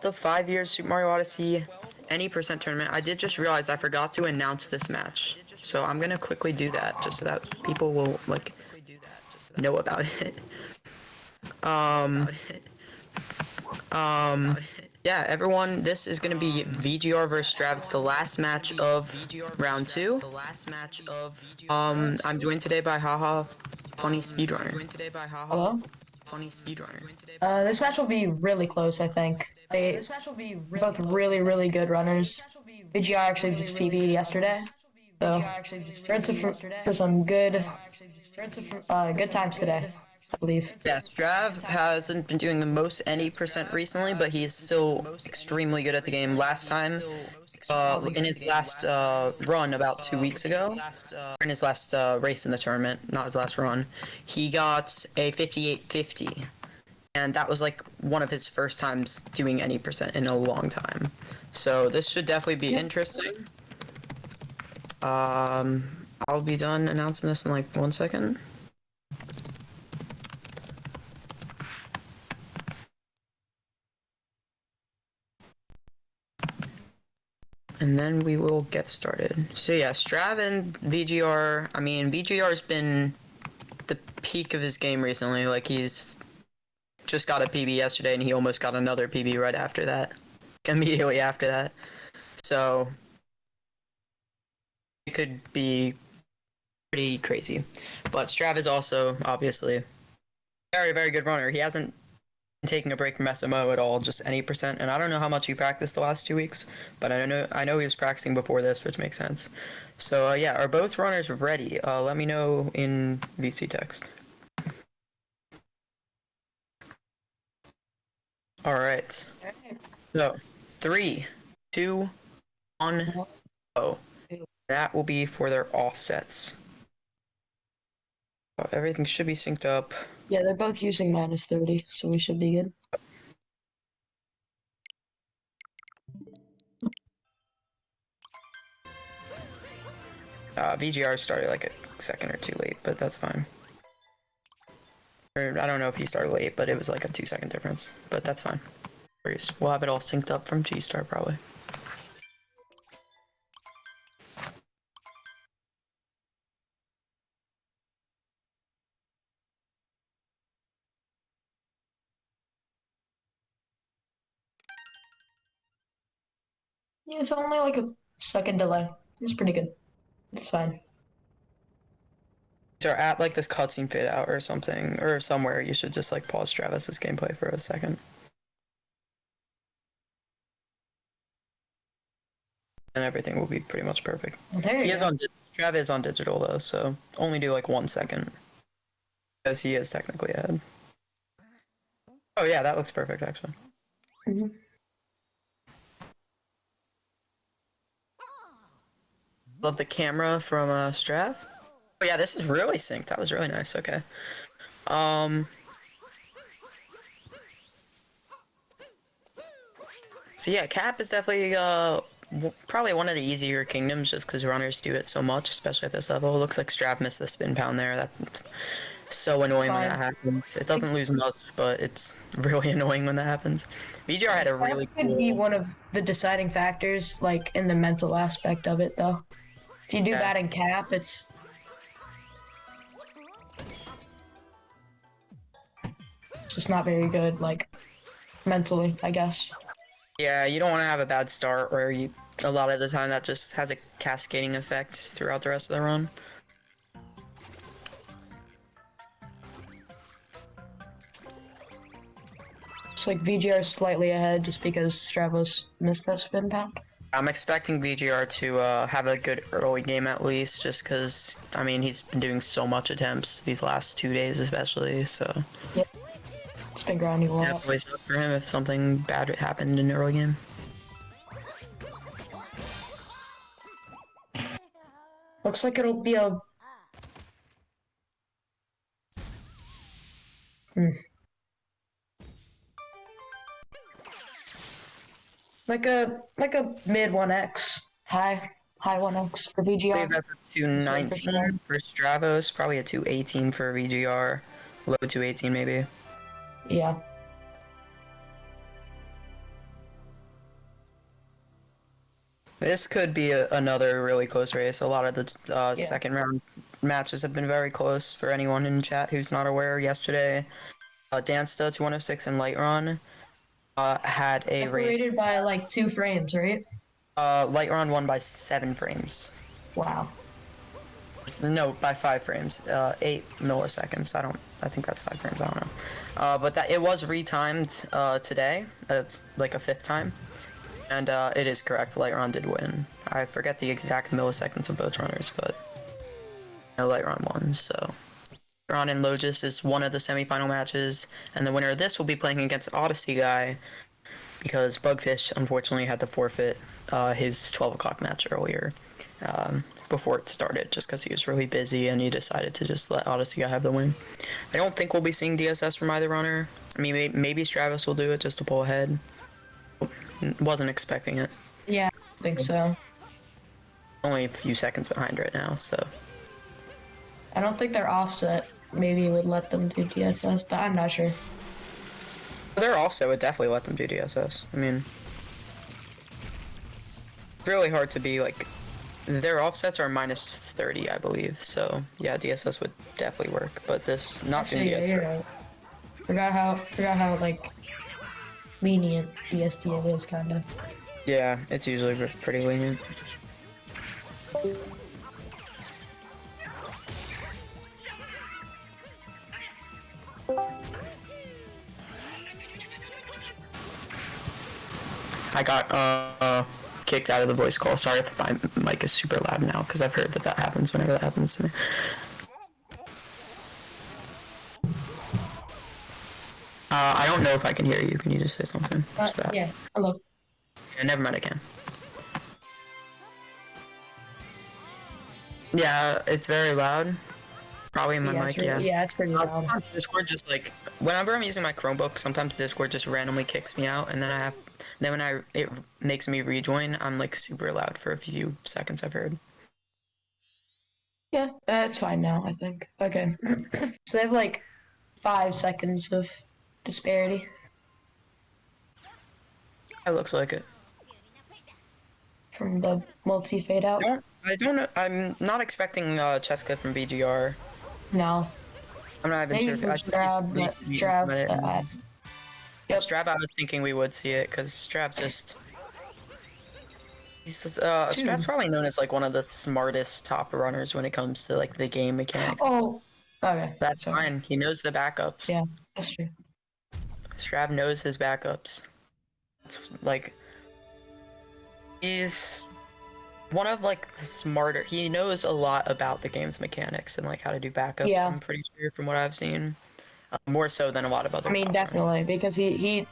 12 the 5 years Super Mario Odyssey any percent tournament. I did just realize I forgot to announce this match, so I'm gonna quickly do that just so that people will like know about it. Yeah, everyone, this is gonna be VGR versus Stravos. It's the last match of round 2. I'm joined today by Haha, funny speedrunner. Hello? This match will be really close, I think. They're both really good runners. VGR actually just PB'd yesterday, so we're in for some good times today, I believe. Yeah, Strav hasn't been doing the most any percent recently, but he's still extremely good at the game. Last time, in his last run about 2 weeks ago, in his last race in the tournament, not his last run, he got a 58.50. And that was like one of his first times doing any percent in a long time. So this should definitely be interesting. I'll be done announcing this in like 1 second. And then we will get started. So yeah, Strav and VGR, I mean, VGR's been the peak of his game recently. Like, he's just got a PB yesterday, and he almost got another PB right after that. Immediately after that. So, it could be pretty crazy. But Strav is also, obviously, a very good runner. He hasn't taking a break from SMO at all, just any percent. And I don't know how much he practiced the last 2 weeks, but I know he was practicing before this, which makes sense. So yeah, are both runners ready? Let me know in VC text. All right. So 3, 2, 1, go. That will be for their offsets. Everything should be synced up. Yeah, they're both using -30, so we should be good. VGR started like a second or two late, but that's fine. Or I don't know if he started late, but it was like a 2-second difference, but that's fine. We'll have it all synced up from G-Star probably. Yeah, it's only like a second delay. It's pretty good. It's fine. So at like this cutscene fade out or something, or somewhere, you should just like pause Travis's gameplay for a second. And everything will be pretty much perfect. Well, there you go. Travis is on digital though, so only do like 1 second. Because he is technically ahead. Oh yeah, that looks perfect actually. Mm-hmm. Love the camera from Strav. Oh yeah, this is really synced. That was really nice. Okay. So yeah, Cap is definitely probably one of the easier kingdoms just because runners do it so much, especially at this level. It looks like Strav missed the spin pound there. That's so annoying when that happens. It doesn't lose much, but it's really annoying when that happens. VGR had a really That could be one of the deciding factors, like in the mental aspect of it, though. If you do bad in Cap, it's just not very good, like mentally, I guess. Yeah, you don't want to have a bad start where you a lot of the time that just has a cascading effect throughout the rest of the run. It's like VGR slightly ahead just because Stravos missed that spin pound. I'm expecting VGR to have a good early game at least, just because, I mean, he's been doing so much attempts these last 2 days especially, so... Yep. It's been grinding a lot. Definitely suck for him if something bad happened in the early game. Looks like it'll be a... Like a mid 1x, high 1x for VGR. I believe that's a 219 for Stravos, probably a 218 for VGR, low 218 maybe. Yeah. This could be another really close race. A lot of the Yeah. second round matches have been very close for anyone in chat who's not aware. Yesterday, Dansta206 and Lightron had a race. Separated by like 2 frames, right? Lightron won by 7 frames. Wow. No, by 5 frames. 8 milliseconds. I think that's 5 frames. I don't know. But it was retimed today, like a 5th time. And it is correct. Lightron did win. I forget the exact milliseconds of both runners, but Lightron won. So Lightron and Logis is one of the semifinal matches, and the winner of this will be playing against Odysseyguy because Bugfish unfortunately had to forfeit his 12 o'clock match earlier before it started, just because he was really busy and he decided to just let Odysseyguy have the win. I don't think we'll be seeing DSS from either runner. I mean, maybe Stravos will do it just to pull ahead. Wasn't expecting it. Yeah, I think so. Only a few seconds behind right now, so. I don't think their offset maybe would let them do DSS, but I'm not sure. Their offset would definitely let them do DSS. I mean, it's really hard to be like. Their offsets are minus 30, I believe. So yeah, DSS would definitely work, but this not doing Actually, yeah, you're right. Forgot how like lenient DST it is, kind of. Yeah, it's usually pretty lenient. I got kicked out of the voice call. Sorry if my mic is super loud now, because I've heard that happens whenever that happens to me. I don't know if I can hear you. Can you just say something? Just that. Yeah, hello. Yeah, never mind, I can. Yeah, it's very loud. Probably in my mic, yeah. Yeah, it's pretty loud. Sometimes Discord just like, whenever I'm using my Chromebook, sometimes Discord just randomly kicks me out, and then when it makes me rejoin, I'm like super loud for a few seconds, I've heard. Yeah, it's fine now, I think. Okay. So they have like 5 seconds of disparity. It looks like it. From the multi-fade out? I don't know. I'm not expecting Cheska from VGR. No. I'm not even Maybe sure if from Strav, but Strav. Yep. Strav, I was thinking we would see it, because Strav just... Strav's probably known as like one of the smartest top runners when it comes to like the game mechanics. Oh, okay. That's fine. He knows the backups. Yeah, that's true. Strav knows his backups. It's like... He's one of like the smarter. He knows a lot about the game's mechanics and like how to do backups. Yeah. I'm pretty sure from what I've seen, more so than a lot of other. I mean, definitely, because he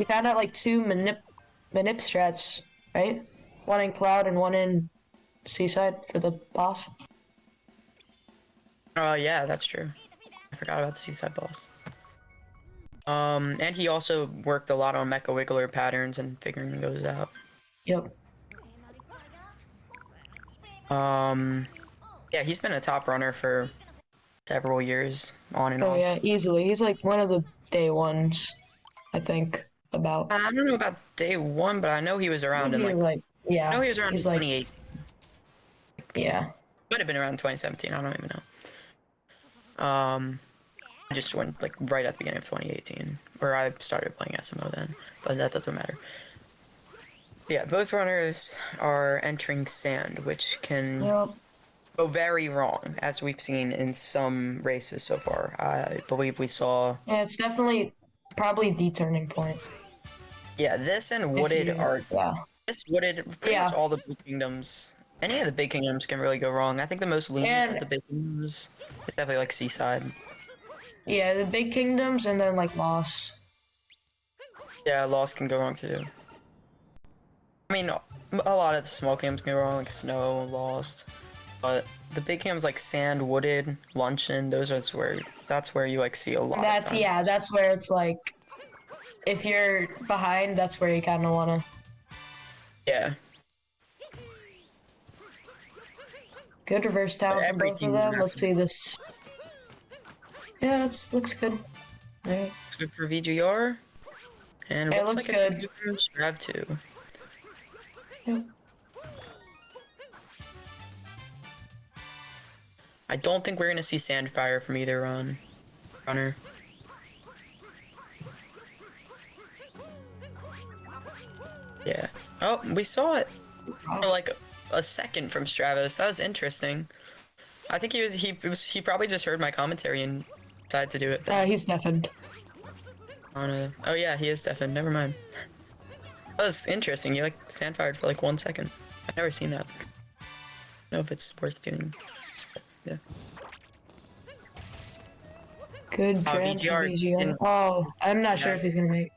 found out like 2 manip strats, right? One in Cloud and one in Seaside for the boss. Oh yeah, that's true. I forgot about the Seaside boss. And he also worked a lot on Mecha Wiggler patterns and figuring those out. Yep. Yeah, he's been a top runner for several years, on and off. Oh yeah, easily. He's like one of the day ones, I think, about. I don't know about day 1, but I know he was around in like yeah. I know he was around in 2018. Yeah. Might have been around 2017, I don't even know. I just went like right at the beginning of 2018, where I started playing SMO then, but that doesn't matter. Yeah, both runners are entering sand, which can go very wrong, as we've seen in some races so far. I believe we saw... Yeah, it's definitely probably the turning point. Yeah, this and Wooded are... Yeah. This Wooded, pretty much all the big kingdoms. Any of the big kingdoms can really go wrong. I think the most lenient of the big kingdoms is definitely like Seaside. Yeah, the big kingdoms and then like Lost. Yeah, Lost can go wrong too. I mean, a lot of the small kingdoms can go wrong, like Snow, Lost. But the big kingdoms like Sand, Wooded, Luncheon, that's where you like see a lot of times. Yeah, that's where it's like, if you're behind, that's where you kind of want to. Yeah. Good reverse tower for both of them. Let's see this. Yeah, it looks good. Alright. Looks good for VGR. And it looks good. Strav too. Yep. I don't think we're gonna see Sandfire from either runner. Yeah. Oh, we saw it for like a second from Stravos. That was interesting. I think he probably just heard my commentary and decided to do it. He's deafened. Oh yeah, he is deafened. Never mind. That was interesting. He like Sandfired for like 1 second. I've never seen that. I don't know if it's worth doing. Yeah. Good trans VGR VGR. Oh, I'm not sure if he's gonna make.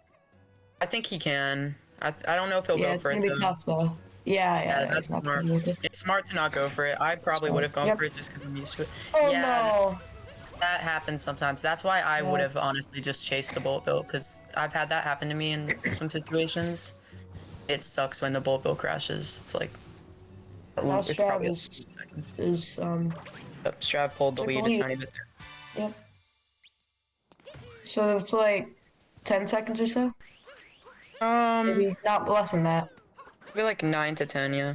I think he can. I don't know if he'll go for it. Yeah, it's gonna be tough though. Yeah, that's smart. It's smart to not go for it. I probably would have gone for it just because I'm used to it. Oh yeah, no. That happens sometimes. That's why I would have honestly just chased the bullet bill, because I've had that happen to me in some situations. It sucks when the bullet bill crashes. It's like Now it's probably is Strav pulled the lead a tiny bit there. Yep. So it's like 10 seconds or so? Maybe not less than that. Maybe like 9 to 10, yeah.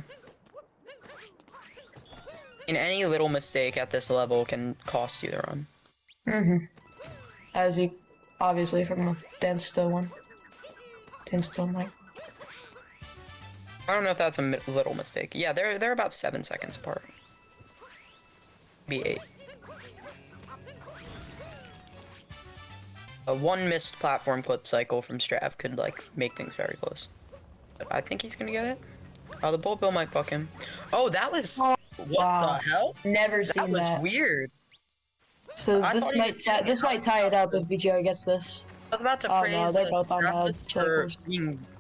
And any little mistake at this level can cost you the run. As you, obviously, from the Densto one. Densto mic. I don't know if that's a little mistake. Yeah, they're about 7 seconds apart. Maybe 8. One missed platform clip cycle from Strav could like make things very close. But I think he's gonna get it. Oh, the bullet bill might fuck him. Oh, that was what the hell? Never seen that. That was weird. So this might tie it up if VGR gets this. I was about to praise. No, they're both on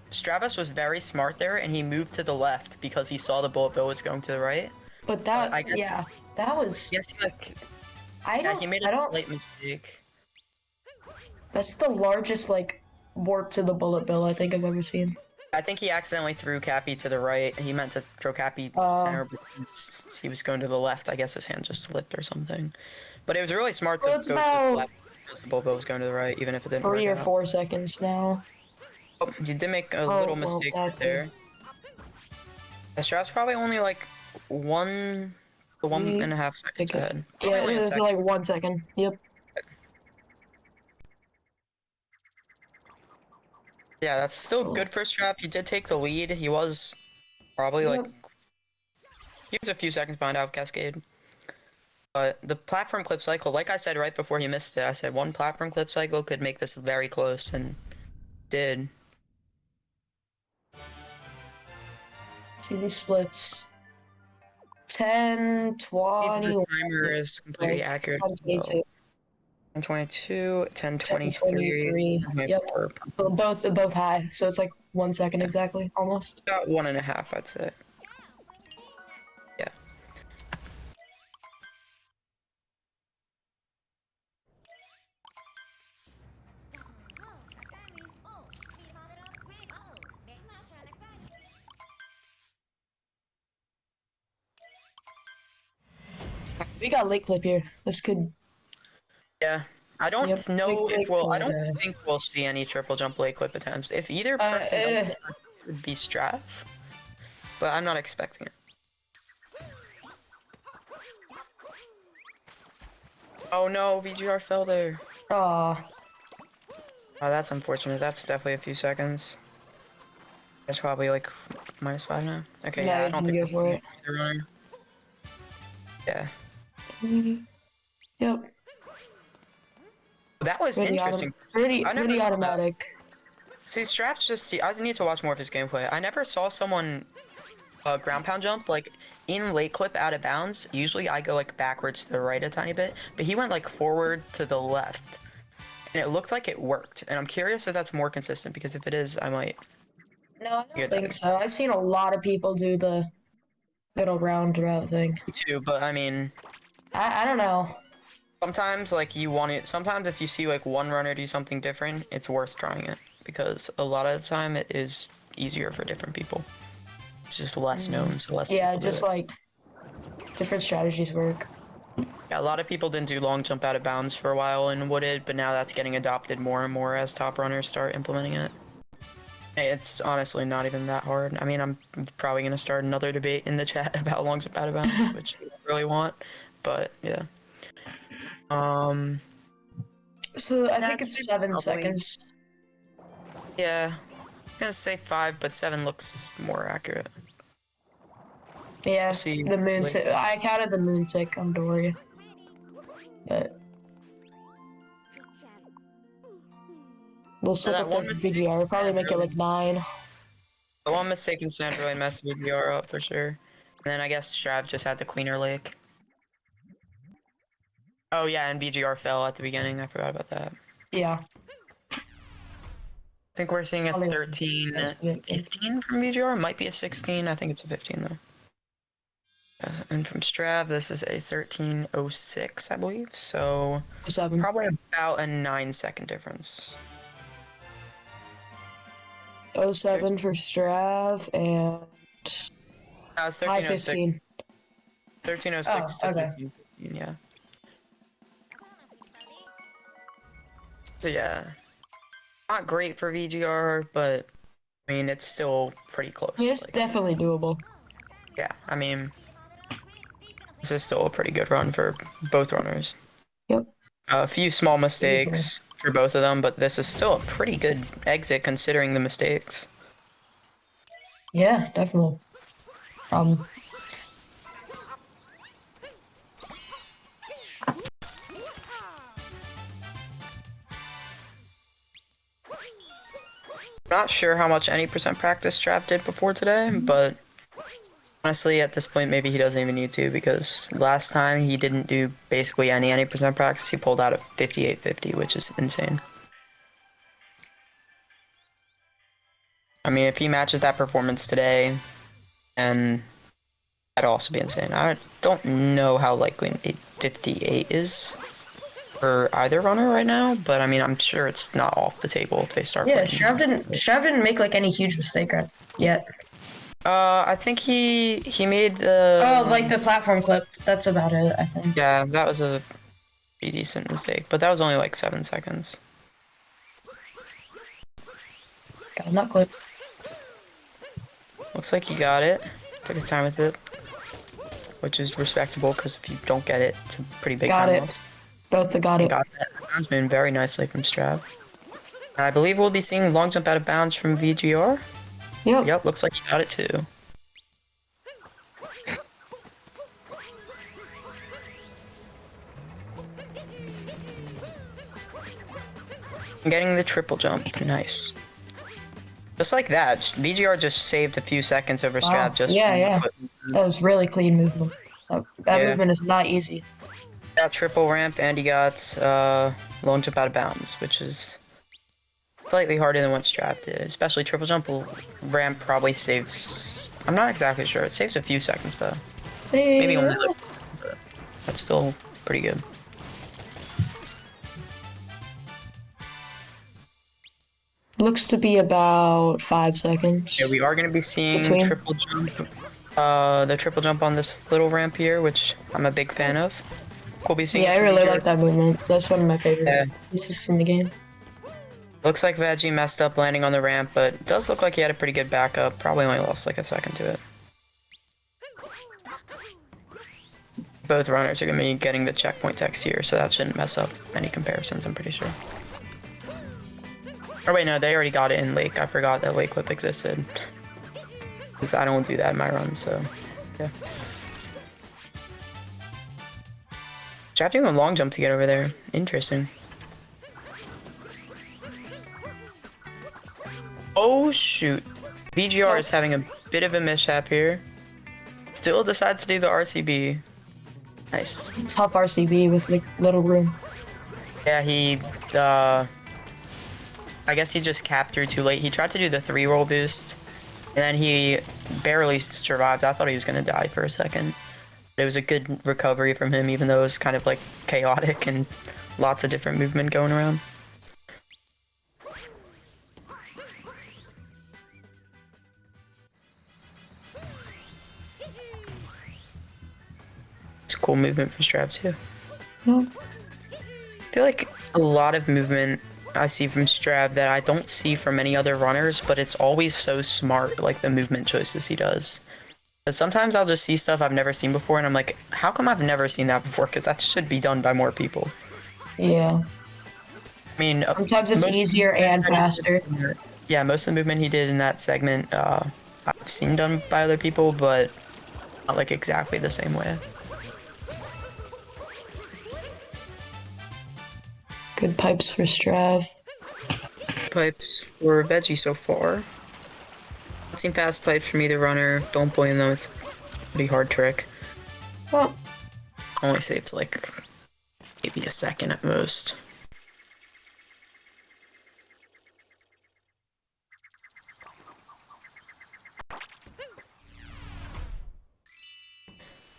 Stravos was very smart there, and he moved to the left because he saw the bullet bill was going to the right. But that, I guess, that was. Yes, he made a late mistake. That's the largest like warp to the bullet bill I think I've ever seen. I think he accidentally threw Cappy to the right. He meant to throw Cappy center, but since he was going to the left, I guess his hand just slipped or something. But it was really smart to go to the left because the bullet bill was going to the right, even if it didn't work out. 3 or 4 seconds now. Oh, you did make a little mistake right there. Strav's probably only like 1.5 seconds ahead. Yeah, it was like 1 second. Yep. Yeah, that's still good for Strav. He did take the lead. He was probably like... He was a few seconds behind out of Cascade. But the platform clip cycle, like I said right before he missed it, I said one platform clip cycle could make this very close, and did. See these splits. 10, 20... The timer is completely accurate. 10:22, 10:23. Yep. Both high, so it's like 1 second exactly, almost. About 1.5, I'd say. Yeah. We got late clip here. This could. Yeah. I don't know if we'll. I don't think we'll see any triple jump late clip attempts. If either person does it, it would be Strav, but I'm not expecting it. Oh no, VGR fell there. Oh, that's unfortunate. That's definitely a few seconds. That's probably like -5 now. Okay, yeah, I don't think for it. Yeah. Yep. That was interesting. Pretty automatic. See, Strav's just... I need to watch more of his gameplay. I never saw someone ground pound jump, like, in late clip out of bounds. Usually I go, like, backwards to the right a tiny bit, but he went, like, forward to the left. And it looked like it worked. And I'm curious if that's more consistent, because if it is, I might... No, I don't think so. I've seen a lot of people do the middle round route thing. Me too, but I mean... I don't know. Sometimes, like, you want it... Sometimes if you see, like, one runner do something different, it's worth trying it. Because a lot of the time, it is easier for different people. It's just less known, so less people just, like, different strategies work. Yeah, a lot of people didn't do long jump out of bounds for a while in Wooded, but now that's getting adopted more and more as top runners start implementing it. It's honestly not even that hard. I mean, I'm probably going to start another debate in the chat about long jump out of bounds, which I don't really want. but yeah. So I think I'd it's say 7 probably- seconds. Yeah, I'm gonna say 5, but 7 looks more accurate. Yeah, See, the moon like- tick. I counted the moon tick on Dory. But we'll slip that up one the mistake VGR. Probably make it really- like 9. The one mistake in Sand really messed VGR up for sure. And then I guess Strav just had the Queener Lake. Oh yeah, and VGR fell at the beginning. I forgot about that. Yeah. I think we're seeing a Probably 13, that's good. 15 from VGR. Might be a 16. I think it's a 15 though. And from Strav, this is a 13:06, I believe. So 7. probably about a 9-second difference. 07 for Strav and That was high 13:06. 15. 13:06 Oh, to okay. 15:15, yeah. So yeah, not great for VGR, but I mean it's still pretty close. Yeah, it's like, definitely doable. yeah, I mean this is still a pretty good run for both runners. Yep. A few small mistakes Easily. for both of them, but this is still a pretty good exit considering the mistakes. Yeah, definitely. Not sure how much any percent practice Strap did before today, but honestly, at this point, maybe he doesn't even need to because last time he didn't do basically any percent practice. He pulled out a 58.50, which is insane. I mean, if he matches that performance today, and that'd also be insane. I don't know how likely an 858 is for either runner right now, but I mean, I'm sure it's not off the table if they start Yeah, playing. Strav didn't make like any huge mistake yet. I think he made the... Oh, like the platform clip. That's about it, I think. Yeah, that was a pretty decent mistake, but that was only like 7 seconds. Got a nut clip. Looks like he got it. Took his time with it, which is respectable because if you don't get it, it's a pretty big Got time it. loss. Both got it. Got that. Bounds moving very nicely from Strav. I believe we'll be seeing long jump out of bounds from VGR. Yep. Yep, looks like he got it too. Getting the triple jump, nice. Just like that, VGR just saved a few seconds over Strav. Wow. Just Yeah. That was really clean movement. That Yeah. movement is not easy. got triple ramp and he got long jump out of bounds, which is slightly harder than what Strav did. Especially triple jump ramp probably saves. I'm not exactly sure. It saves a few seconds though. Maybe only like, but that's still pretty good. Looks to be about 5 seconds. Yeah, we are going to be seeing Between. triple jump. The triple jump on this little ramp here, which I'm a big fan of. We'll be seeing. Yeah, I it from really VGR. like that movement. That's one of my favorite Yeah. pieces in the game. Looks like Veggie messed up landing on the ramp, but it does look like he had a pretty good backup. Probably only lost like a second to it. Both runners are going to be getting the checkpoint text here, so that shouldn't mess up any comparisons, I'm pretty sure. Or wait, no, they already got it in Lake. I forgot that Lake Whip existed. Because I don't do that in my run, so yeah. Strav doing a long jump to get over there. Interesting. Oh shoot. VGR is having a bit of a mishap here. Still decides to do the RCB. Nice. Tough RCB with like little room. Yeah, he I guess he just capped through too late. He tried to do the 3-roll boost, and then he barely survived. I thought he was gonna die for a second. But it was a good recovery from him, even though it was kind of like chaotic and lots of different movement going around. It's cool movement from Strav too. Yeah. I feel like a lot of movement I see from Strav that I don't see from any other runners, but it's always so smart, like the movement choices he does. But sometimes I'll just see stuff I've never seen before, and I'm like, how come I've never seen that before? Because that should be done by more people. Yeah. I mean, sometimes it's easier and faster. Yeah, most of the movement he did in that segment, I've seen done by other people, but not like exactly the same way. Good pipes for Strav. Pipes for Veggie so far. I've seen fast pipes from either runner. Don't blame them, it's a pretty hard trick. Well, only saves like maybe a second at most.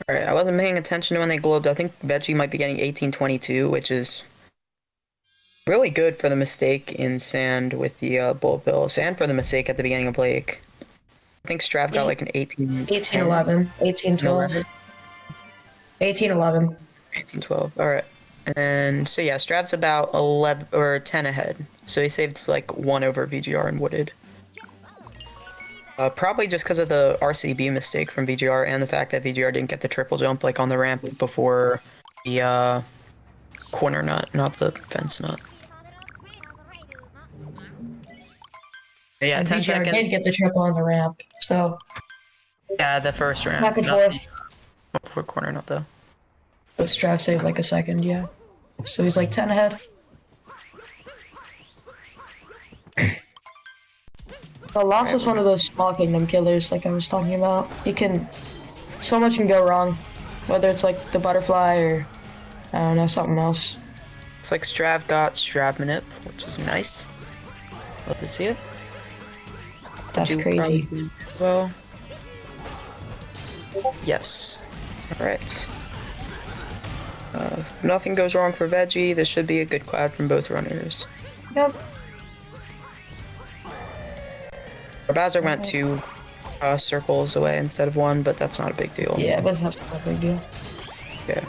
Alright, I wasn't paying attention to when they globed. I think Veggie might be getting 1822, which is really good for the mistake in Sand with the bullet bill. Sand for the mistake at the beginning of Lake. I think Strav got like an 1811, 1812. 1811. 1812, alright. And so yeah, Strav's about 11 or 10 ahead. So he saved like 1 over VGR and Wooded. Probably just because of the RCB mistake from VGR and the fact that VGR didn't get the triple jump like on the ramp before the corner nut, not the fence nut. But yeah, and 10 VGR seconds. did get the triple on the ramp, so. Yeah, the first ramp. Back and forth. Before corner nut though. But Strav saved like a second, yeah. So he's like 10 ahead. But Lost is one of those small kingdom killers like I was talking about. So much can go wrong. Whether it's like the butterfly or, I don't know, something else. It's like Strav got Strav manip, which is nice. Love to see it. That's crazy. Well, yes. Alright. If nothing goes wrong for Veggie, this should be a good cloud from both runners. Yep. Bowser went 2 circles away instead of 1, but that's not a big deal. Yeah, but that's not a big deal. Yeah.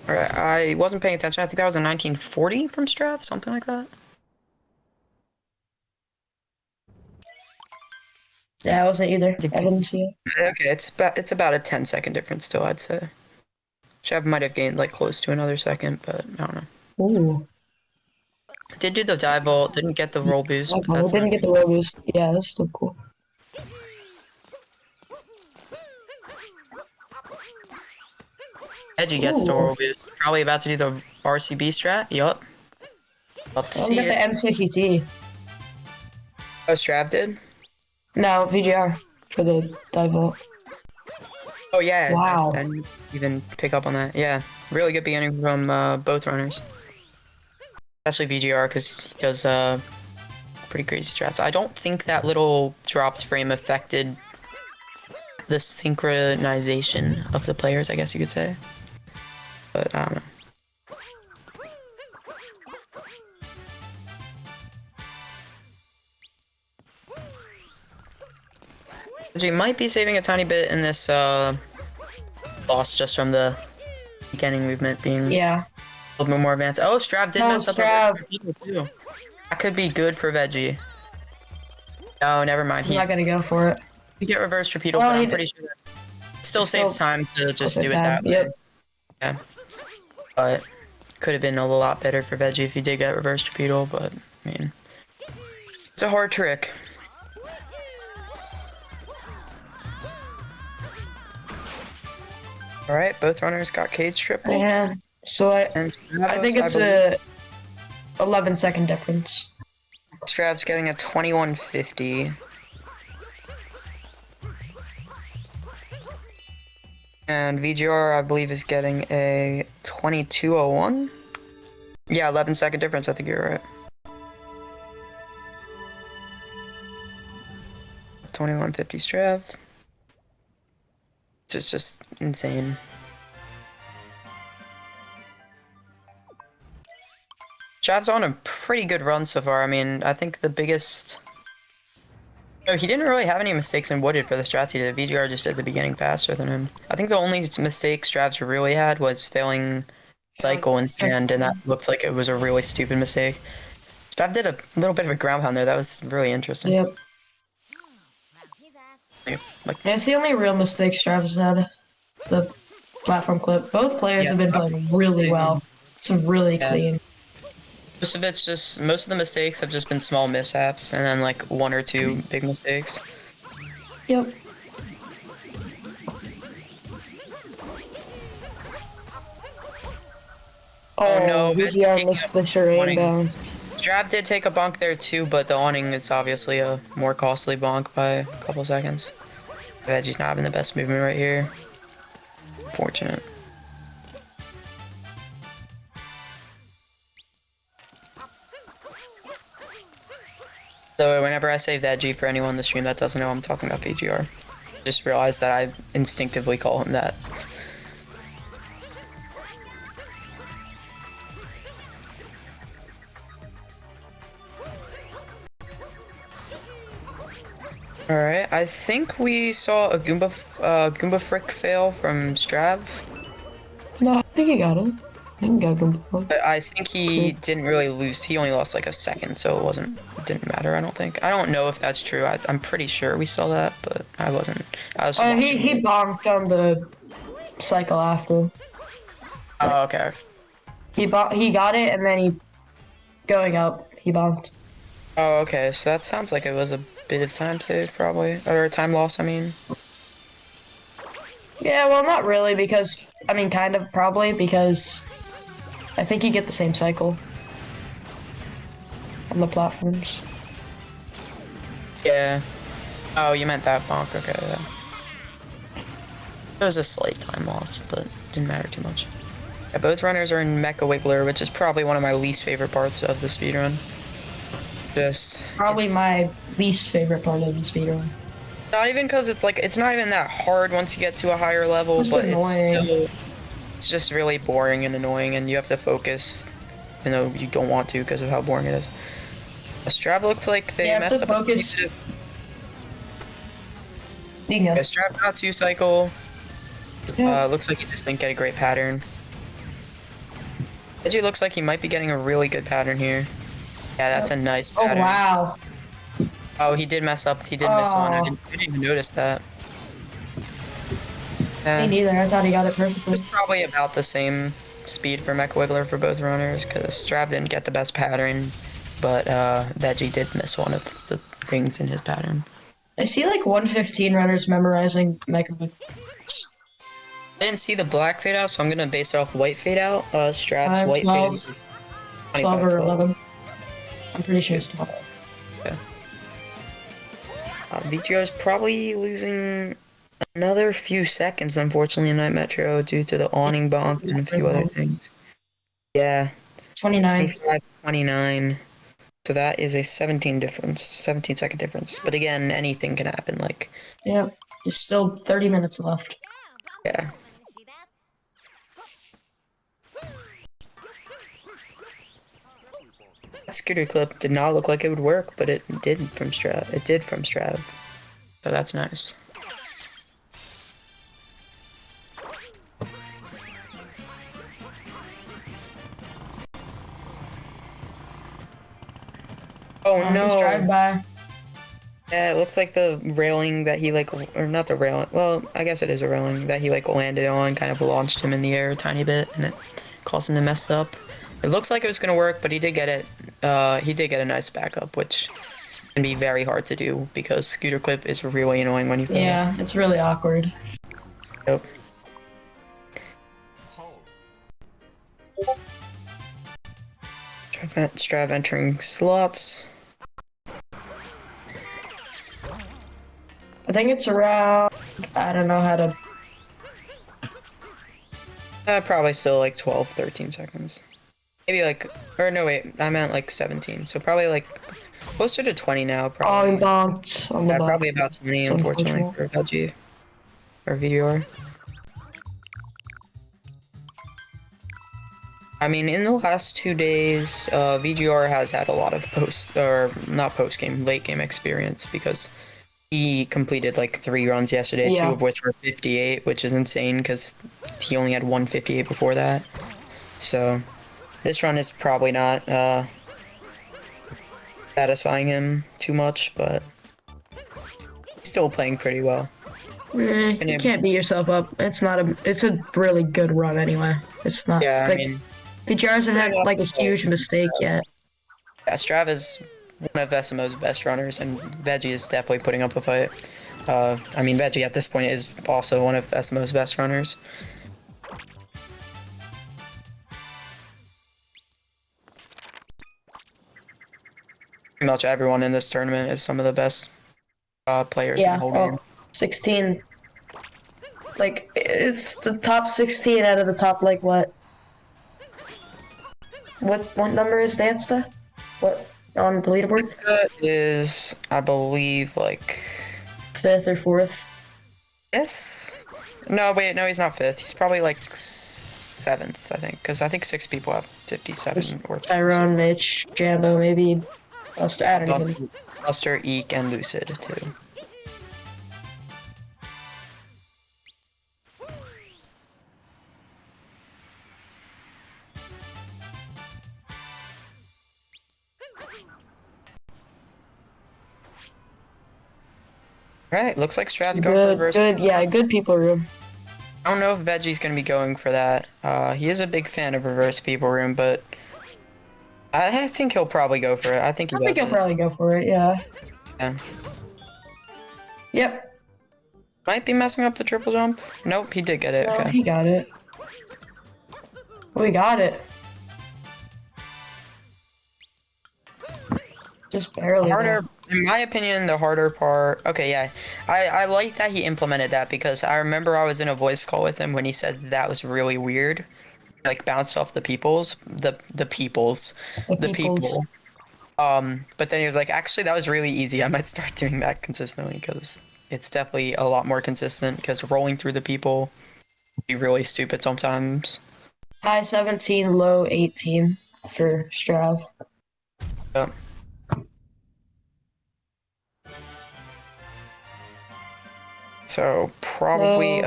Alright, I wasn't paying attention. I think that was a 1940 from Strav, something like that. Yeah, I wasn't either. I didn't see it. Okay, it's about a 10-second difference still, I'd say. Strav might have gained like close to another second, but I don't know. Ooh. Did do the dive vault, didn't get the roll boost. I didn't get the roll boost. Yeah, that's still cool. Veggie gets the roll boost. Probably about to do the RCB strat. Yup. Love to see I'll get it. the MCCT. Oh, Strav did? No, VGR for the dive vault. Oh yeah. Wow. I didn't even pick up on that. Yeah, really good beginning from both runners. Especially VGR because he does pretty crazy strats. I don't think that little dropped frame affected the synchronization of the players, I guess you could say. But I don't know. He might be saving a tiny bit in this loss just from the beginning movement being a little bit more advanced. Oh, Strav did mess up people too. That could be good for Veggie. No, never mind. I'm not gonna go for it. You get reverse torpedo, but I'm pretty sure that still saves time to just do it that way. Yeah. But could have been a lot better for Veggie if he did get reverse torpedo, but I mean, it's a hard trick. Alright, both runners got cage triple. Yeah, so I think it's a 11-second difference. Strav's getting a 2150. And VGR, I believe, is getting a 2201. Yeah, 11-second difference, I think you're right. 2150 Strav. Just insane. Strav's on a pretty good run so far. I mean, I think the biggest... No, he didn't really have any mistakes in Wooded for the strats he did. VGR just did the beginning faster than him. I think the only mistake Strav's really had was failing cycle and stand, and that looked like it was a really stupid mistake. Strav did a little bit of a ground pound there. That was really interesting. Yep. Like, Yeah, it's the only real mistake Stravos had. The platform clip. Both players have been playing really well. Some really clean. Most of the mistakes have just been small mishaps, and then like one or two big mistakes. Yep. Oh no, VGR missed the terrain bounce. Strav did take a bonk there too, but the awning is obviously a more costly bonk by a couple seconds. Veggie's not having the best movement right here. Fortunate. So whenever I say Veggie for anyone in the stream that doesn't know, I'm talking about VGR. Just realized that I instinctively call him that. Alright, I think we saw a Goomba Frick fail from Strav. No, I think he got it. I think he got Goomba. But I think he didn't really lose. He only lost like a second, so it didn't matter, I don't think. I don't know if that's true. I'm pretty sure we saw that, but I was he bonked on the cycle after. Oh, okay. He got it, and then going up, he bonked. Oh, okay, so that sounds like it was a bit of time save, probably. Or time loss, I mean. Yeah, well, not really, because, I mean, kind of, probably, because I think you get the same cycle on the platforms. Yeah. Oh, you meant that bonk, okay, yeah. It was a slight time loss, but didn't matter too much. Yeah, both runners are in Mecha Wiggler, which is probably one of my least favorite parts of the speedrun. Probably my least favorite part of the speedrun. Not even because it's not even that hard once you get to a higher level, but it's just really boring and annoying, and you have to focus, even though you don't want to because of how boring it is. Strav looks like they messed up. Focus. Yeah, Strav got 2 cycle. Yeah. Looks like he just didn't get a great pattern. Edgy looks like he might be getting a really good pattern here. Yeah, that's a nice pattern. Oh, wow. Oh, he did mess up. He did miss one. I didn't even notice that. Me neither. I thought he got it perfectly. It's probably about the same speed for Mech Wiggler for both runners, because Strav didn't get the best pattern, but Veggie did miss one of the things in his pattern. I see like 115 runners memorizing Mega Wiggler. I didn't see the black fade out, so I'm gonna base it off white fade out. Strav's white fade is 12 or 11. I'm pretty sure it's 12. Yeah. VGR is probably losing another few seconds, unfortunately, in Night Metro due to the awning bonk and a few other things. Yeah. 29. 29. So that is a 17-second difference. But again, anything can happen, like... Yeah, there's still 30 minutes left. Yeah. That scooter clip did not look like it would work, but it did from Strav. It did from Strav. So that's nice. Oh no! Drive by. Yeah, it looked like the railing that he or not the railing. Well, I guess it is a railing that he landed on, kind of launched him in the air a tiny bit, and it caused him to mess up. It looks like it was gonna work, but he did get it. He did get a nice backup, which can be very hard to do because scooter clip is really annoying when you fail. Yeah, it's really awkward. Yep. Strav entering slots. I think it's around. I don't know how to. Probably still 12, 13 seconds. Maybe or no wait, I meant 17. So probably closer to 20 now. Probably. Oh, he bonked on the ball. Probably about 20, unfortunately, for VG or VGR. I mean, in the last 2 days, VGR has had a lot of late game experience because he completed 3 runs yesterday, 2 of which were 58, which is insane because he only had 158 before that. So this run is probably not satisfying him too much, but he's still playing pretty well. You can't beat yourself up. It's not a. It's a really good run anyway. It's not. Yeah, I Like, mean, VGR hasn't had like a huge mistake yet. yeah, Strav is one of SMO's best runners, and Veggie is definitely putting up a fight. I mean, Veggie at this point is also one of SMO's best runners. Pretty much everyone in this tournament is some of the best players in the whole game. 16. Like, it's the top 16 out of the top, like, what? What number is Dansta? What, on the leaderboard? Is, I believe, like... 5th or 4th? Yes? No, wait, no, he's not 5th. He's probably, like, 7th, I think. Because I think 6 people have 57 or... Tyrone, Mitch, Jambo, maybe... Buster, I don't even... Buster, Eek, and Lucid, too. Alright, looks like Strav's going for reverse. Good people room. I don't know if Veggie's gonna be going for that. He is a big fan of reverse people room, but I think he'll probably go for it. I think he'll probably go for it, yeah. Yeah. Yep. Might be messing up the triple jump. Nope, he did get it. No, okay. he got it. We got it. Just barely. Harder, in my opinion, the harder part. Okay, yeah, I like that he implemented that because I remember I was in a voice call with him when he said that was really weird, like bounced off the people. But then he was like, actually, that was really easy. I might start doing that consistently because it's definitely a lot more consistent. Because rolling through the people be really stupid sometimes. High 17, low 18 for Strav. Yep. So probably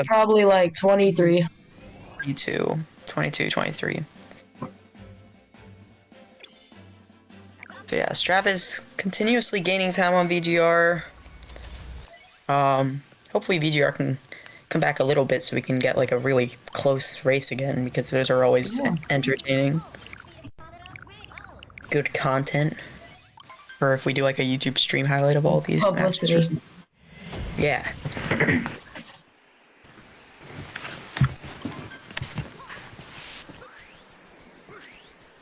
like 23. 22, 23. So yeah, Strav is continuously gaining time on VGR. Hopefully VGR can come back a little bit so we can get like a really close race again because those are always entertaining. Good content. Or if we do like a YouTube stream highlight of all these matches. Yeah.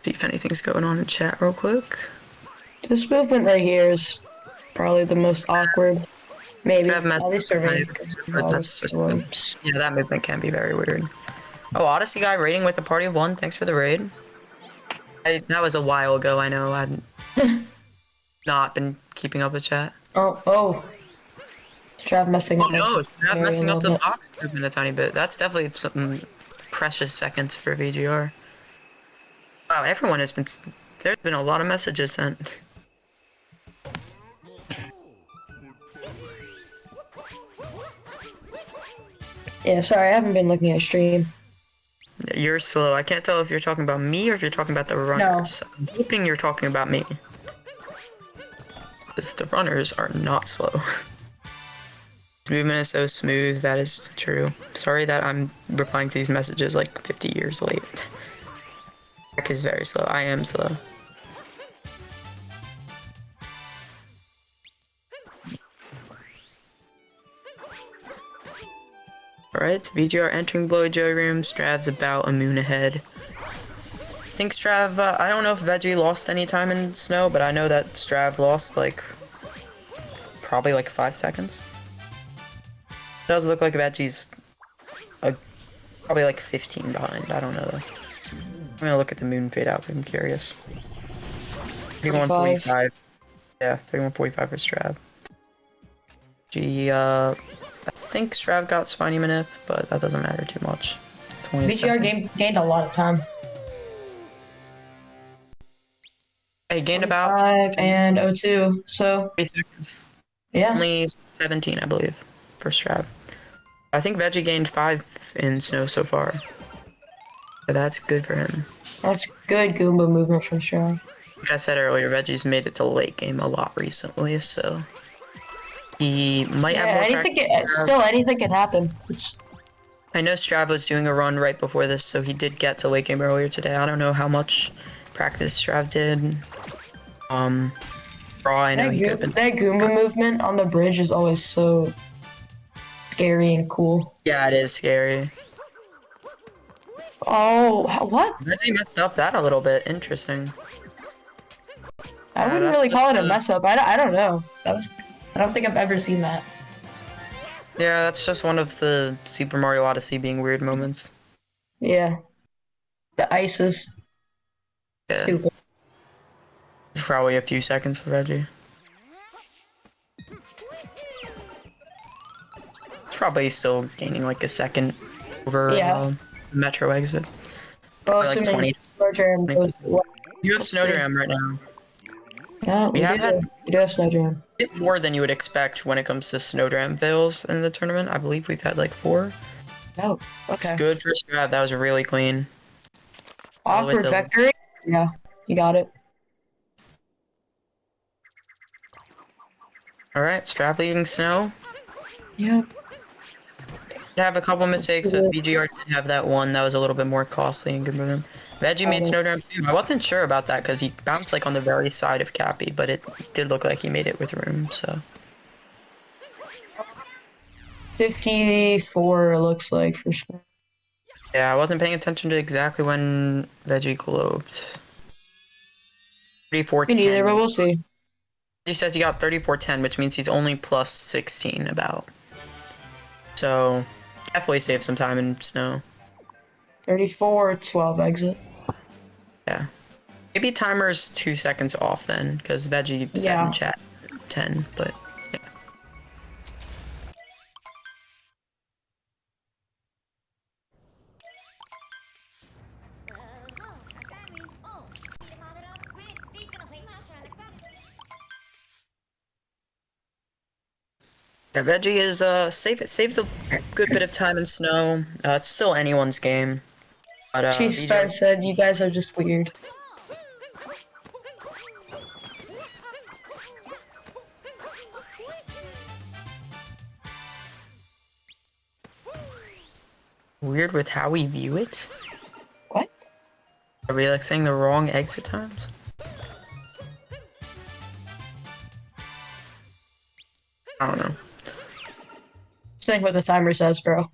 See if anything's going on in chat real quick. This movement right here is probably the most awkward. Maybe. At least for me. But that's just yeah, that movement can be very weird. Oh, Odysseyguy raiding with a party of 1. Thanks for the raid. That was a while ago, I know. I'd not been keeping up with chat. Oh. Strav messing up. Oh no, Strav messing up the box movement a tiny bit. That's definitely something precious seconds for VGR. Wow, everyone has been... There's been a lot of messages sent. Yeah, sorry, I haven't been looking at stream. You're slow. I can't tell if you're talking about me or if you're talking about the runners. No. I'm hoping you're talking about me. Because the runners are not slow. Movement is so smooth, that is true. Sorry that I'm replying to these messages like 50 years late. Jack is very slow. I am slow. Alright, VGR entering Blowy Joy room. Strav's about a moon ahead. I think Strav, I don't know if Veggie lost any time in snow, but I know that Strav lost like, probably like 5 seconds. It does look like Veggie's probably like 15 behind, I don't know though. I'm gonna look at the moon fade out, I'm curious. 31:45. Yeah, 31:45 for Strav. I think Strav got Spiny Manip, but that doesn't matter too much. VGR gained a lot of time. He gained about 5 and 02, so 8 seconds. Yeah. Only 17, I believe, for Strav. I think Veggie gained 5 in snow so far. So that's good for him. That's good Goomba movement from Strav. Like I said earlier, Veggie's made it to late game a lot recently, so he might have more practice. Anything can happen. I know Strav was doing a run right before this, so he did get to late game earlier today. I don't know how much practice Strav did. For all I know, he could have been. That Goomba movement on the bridge is always so scary and cool. Yeah, it is scary. Oh, what? They messed up that a little bit. Interesting. I wouldn't really call it a mess up. I don't know. I don't think I've ever seen that. Yeah, that's just one of the Super Mario Odyssey being weird moments. Yeah. The ice is stupid. Probably a few seconds for Veggie. It's probably still gaining like a second over Metro exit. Well, like 20. You have Snowdram right now. Yeah, we do have Snowdram. More than you would expect when it comes to Snowdram fails in the tournament. I believe we've had like 4. Oh, okay. It's good for Strav. That was really clean. Awkward victory? Yeah, you got it. Alright, Strav leading Snow. Yeah. Have a couple mistakes, but VGR did have that one that was a little bit more costly and good movement. Veggie made Snowdram too. I wasn't sure about that because he bounced like on the very side of Cappy, but it did look like he made it with room, so. 54 looks like for sure. Yeah, I wasn't paying attention to exactly when Veggie globed. 34-10. Me neither, but we'll see. He says he got 34-10, which means he's only plus 16 about. So, definitely save some time in Snow. 34-12 exit. Yeah. Maybe timer's 2 seconds off then, because Veggie said in chat 10, but yeah. Yeah, Veggie is saved a good bit of time in Snow. It's still anyone's game. But Cheese-Star said you guys are just weird. Weird with how we view it? What? Are we like saying the wrong exit times? I don't know. Saying what the timer says, bro.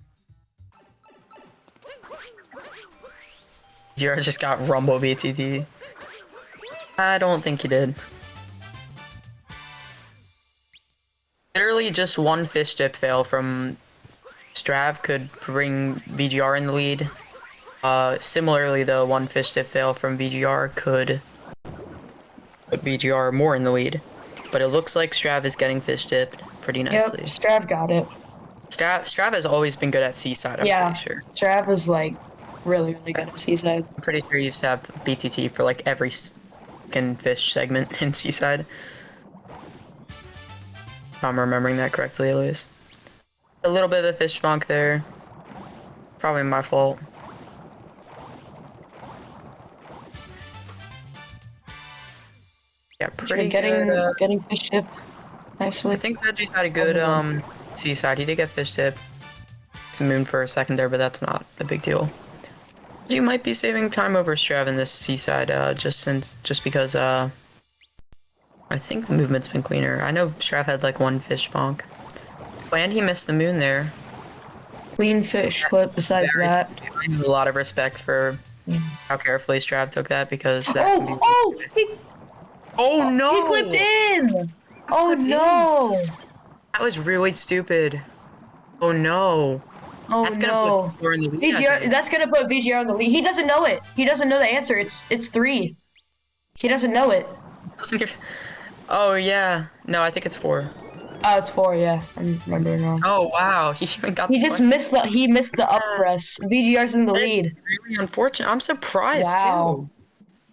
You just got Rumble BTT. I don't think you did. Literally just one fish dip fail from Strav could bring VGR in the lead. Similarly though, one fish dip fail from VGR could put VGR more in the lead. But it looks like Strav is getting fish dipped pretty nicely. Yep, Strav got it. Strav has always been good at Seaside, I'm pretty sure. Strav is like really good at Seaside. I'm pretty sure he used to have BTT for like every fucking fish segment in Seaside. If I'm remembering that correctly, at least. A little bit of a fish bonk there. Probably my fault. Yeah, pretty good. Getting fish dip nicely. I think Veggie's had a good Seaside. He did get fish dip. Some moon for a second there, but that's not a big deal. You might be saving time over Strav in this Seaside, just because I think the movement's been cleaner. I know Strav had like one fish bonk. Oh, and he missed the moon there. Clean fish, but besides that, I have a lot of respect for how carefully Strav took that because that oh no! He clipped in! Oh no! That was really stupid. Oh no. Oh that's gonna put VGR in the lead, VGR, that's gonna put VGR on the lead. He doesn't know it. He doesn't know the answer. It's 3. He doesn't know it. Oh yeah. No, I think it's 4. Oh, it's 4. Yeah, I'm remembering wrong. Oh wow, he even got. He just missed the. He missed the up press. VGR's in the lead. Really unfortunate. I'm surprised too.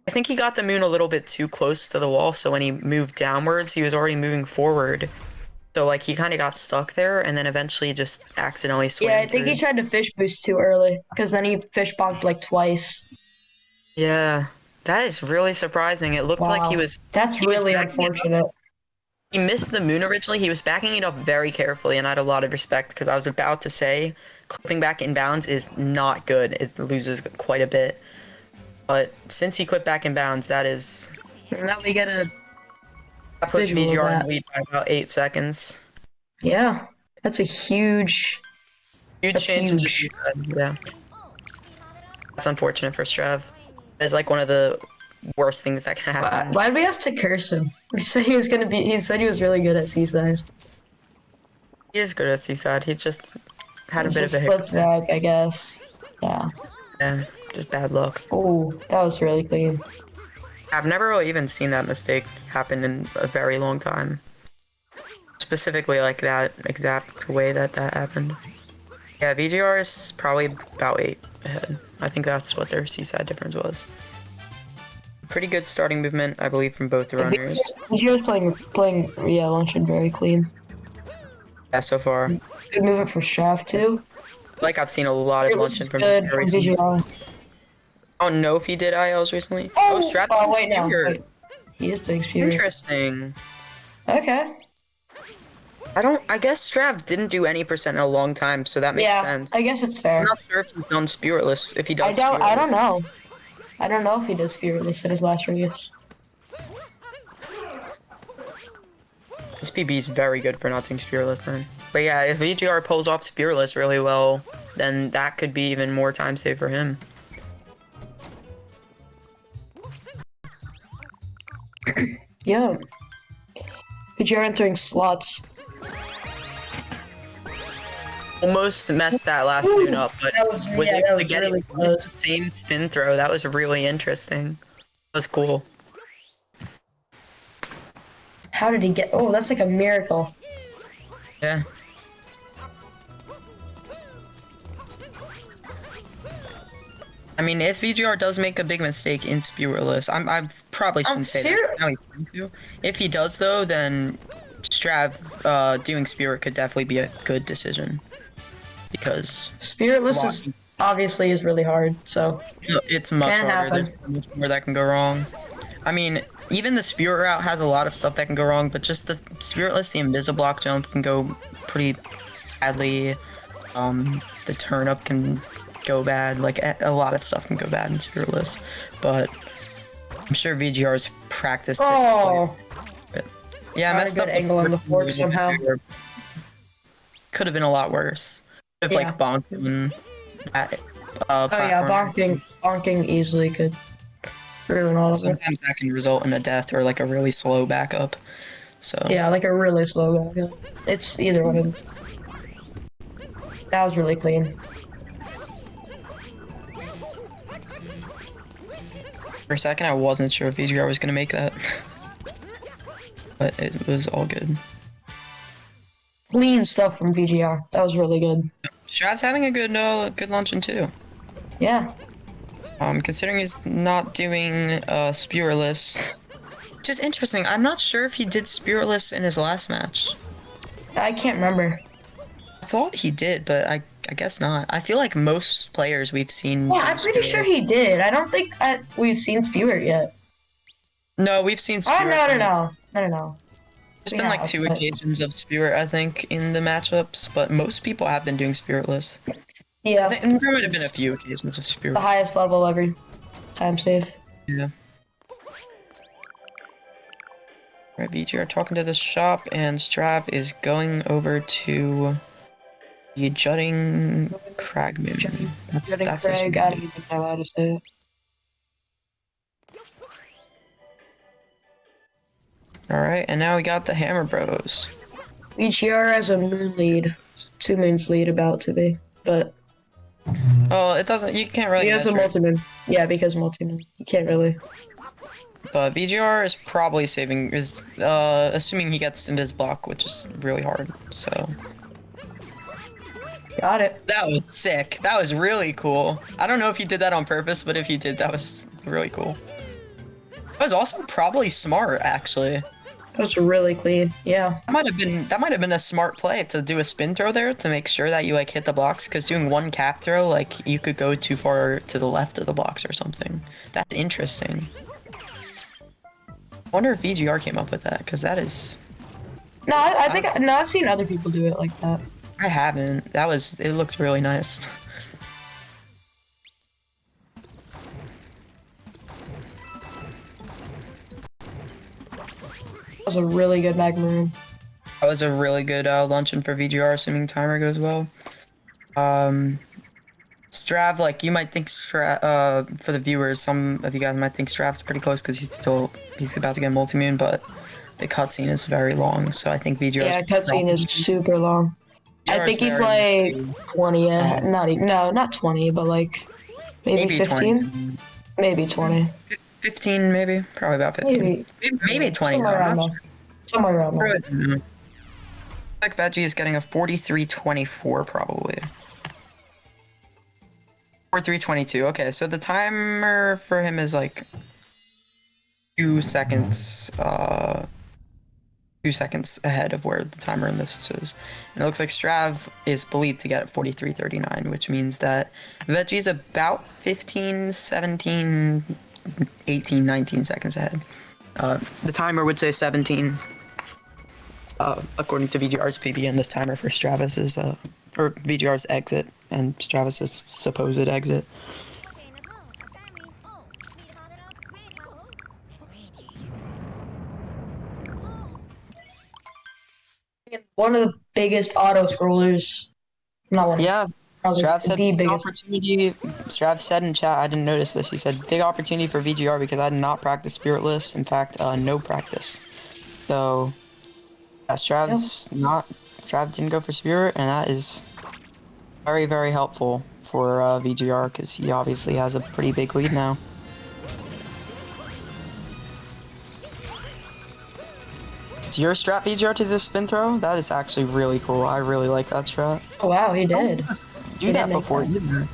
I think he got the moon a little bit too close to the wall, so when he moved downwards, he was already moving forward. So like he kind of got stuck there, and then eventually just accidentally swam. Yeah, I think he tried to fish boost too early, because then he fish bonked like twice. Yeah, that is really surprising. It looked like Wow. That's really backing it up. unfortunate. He missed the moon originally. He was backing it up very carefully, and I had a lot of respect because I was about to say clipping back in bounds is not good. It loses quite a bit. But since he clipped back in bounds, that Now we get a puts visual of VGR in that. the lead by about 8 seconds. Yeah, that's a huge. Huge That's change to huge. inside, yeah. That's unfortunate for Strav. It's like one of the worst things that can happen. Why'd we have to curse him? We said he was gonna be. He said he was really good at Seaside. He is good at Seaside. He just had a It's bit of just a hiccup. slipped back, I guess. Yeah. Yeah, just bad luck. Oh, that was really clean. I've never really even seen that mistake happen in a very long time. Specifically like that exact way that happened. Yeah, VGR is probably about 8 ahead. I think that's what their Seaside difference was. Pretty good starting movement, I believe, from both the runners. VGR's playing Luncheon very clean. Yeah, so far. Good movement for Strav too. Like I've seen a lot of This luncheon is from good from recently. VGR. I don't know if he did ILs recently. Oh, Strat's oh wait, no. Spear. Wait. He is doing Spear. Interesting. Okay. I guess Strav didn't do any percent in a long time, so that makes sense. I guess it's fair. I'm not sure if he's done Spiritless, if he does I don't Spiritless. know. I don't know if he does Fearless in his last race. This PB is very good for not doing Spiritless then. But yeah, if VGR pulls off Spiritless really well, then that could be even more time save for him. Yeah. But you're entering slots. Almost messed that last moon up, but That was, was yeah, able that to was get really it with close. the same spin throw. That was really interesting. That was cool. How did he get? Oh, that's like a miracle. Yeah. I mean, if VGR does make a big mistake in Spiritless, I probably shouldn't say that. Now he's going to. If he does, though, then Strav doing Spirit could definitely be a good decision. Because Spiritless is obviously really hard, so it's much can harder. happen. There's so much more that can go wrong. I mean, even the Spirit route has a lot of stuff that can go wrong, but just the Spiritless, the Invisiblock jump can go pretty badly. The turnip can go bad. Like, a lot of stuff can go bad in Spiritless. But I'm sure VGR's practiced Oh! it. Yeah, I messed up the angle on the fork somehow. Could have been a lot worse. Could have, like, bonked him that, Oh yeah, bonking easily could ruin all of it. Sometimes that can result in a death or, like, a really slow backup. So Yeah, like a really slow guy. It's either one of those. That was really clean. For a second, I wasn't sure if VGR was gonna make that. But it was all good. Clean stuff from VGR. That was really good. Strav's having a good luncheon too. Yeah. Considering he's not doing Spiritless. Which is interesting. I'm not sure if he did Spiritless in his last match. I can't remember. I thought he did, but I guess not. I feel like most players we've seen. Yeah, I'm pretty sure he did. I don't think we've seen Spirit yet. No, we've seen Spirit. No. There's been like 2 occasions of Spirit, I think, in the matchups, but most people have been doing Spiritless. Yeah. And there might have been a few occasions of Spirit. The highest level every time save. Yeah. Right, VGR talking to the shop, and Strav is going over to the Jutting Crag Moon. That's Crag, I don't even know how to say it. Alright, and now we got the Hammer Bros. VGR has a moon lead. 2 moons lead about to be, but... Oh, it doesn't, you can't really He has a multi-moon. Yeah, because multi-moon. You can't really. But VGR is probably saving, assuming he gets Invisiblock, which is really hard, so... Got it. That was sick. That was really cool. I don't know if he did that on purpose, but if he did, that was really cool. That was also probably smart, actually. was really clean. Yeah. That might have been a smart play to do a spin throw there to make sure that you like hit the blocks, because doing one cap throw, like you could go too far to the left of the blocks or something. That's interesting. I wonder if VGR came up with that, because that is... No, I think no, I've seen other people do it like that. I haven't. It looked really nice. That was a really good Magmaroon. That was a really good luncheon for VGR, assuming timer goes well. Strav, like, you might think for the viewers, some of you guys might think Strav's pretty close because he's about to get multi-mune, but the cutscene is very long, so I think VGR. Yeah, cutscene is super long. I think he's like 20, not 20, but like maybe 15? Maybe 20. 15, maybe? Probably about 15. Maybe 20. Somewhere around there. Like Veggie is getting a 43.24 probably. 43.22. Okay, so the timer for him is like 2 seconds. 2 seconds ahead of where the timer in this is. And it looks like Strav is believed to get 43.39, which means that Veggie's about 15, 17, 18, 19 seconds ahead. The timer would say 17. According to VGR's PB, and the timer for Stravos is, or VGR's exit and Stravos' supposed exit. One of the biggest auto scrollers. Not one. Yeah. Strav said the big biggest opportunity. Strav said in chat, I didn't notice this. He said big opportunity for VGR because I did not practice Spiritless. In fact, no practice. So, yeah, Strav didn't go for Spirit, and that is very, very helpful for VGR because he obviously has a pretty big lead now. Is your strat VGR to this spin throw? That is actually really cool. I really like that strat. Oh wow, he did. Do that before either. I don't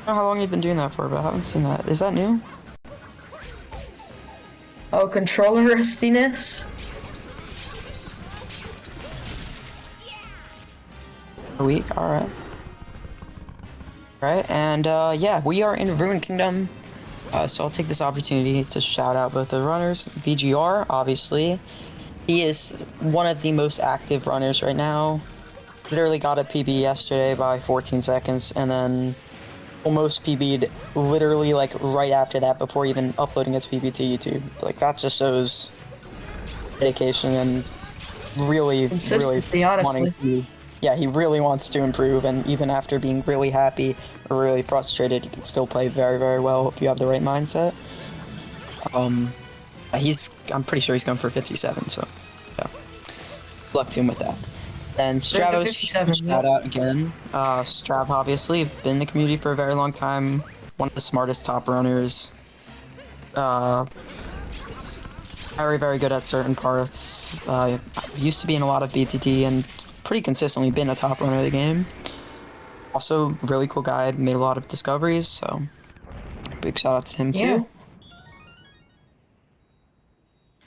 know how long you've been doing that for, but I haven't seen that. Is that new? Oh, controller rustiness. A week, alright. Right, and yeah, we are in Ruin Kingdom. So I'll take this opportunity to shout out both the runners. VGR, obviously. He is one of the most active runners right now. Literally got a PB yesterday by 14 seconds, and then almost PB'd literally like right after that before even uploading his PB to YouTube. Like, that just shows dedication and really wanting to... Yeah, he really wants to improve, and even after being really happy or really frustrated, he can still play very, very well if you have the right mindset. I'm pretty sure he's going for 57, so yeah. Good luck to him with that. And Stravos, shout out again. Strav, obviously, been in the community for a very long time. One of the smartest top runners. Very, very good at certain parts. Used to be in a lot of BTT and pretty consistently been a top runner of the game. Also, really cool guy, made a lot of discoveries, so big shout out to him too.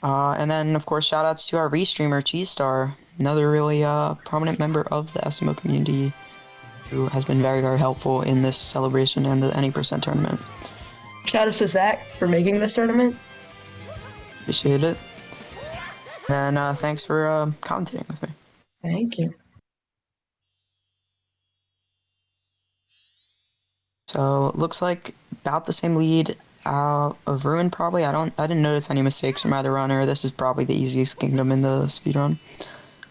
And then, of course, shout outs to our restreamer, Cheese Star, another really prominent member of the SMO community who has been very, very helpful in this celebration and the Any% tournament. Shout out to Zach for making this tournament. Appreciate it. And thanks for commentating with me. Thank you. So it looks like about the same lead of Ruin probably. I didn't notice any mistakes from either runner. This is probably the easiest kingdom in the speedrun.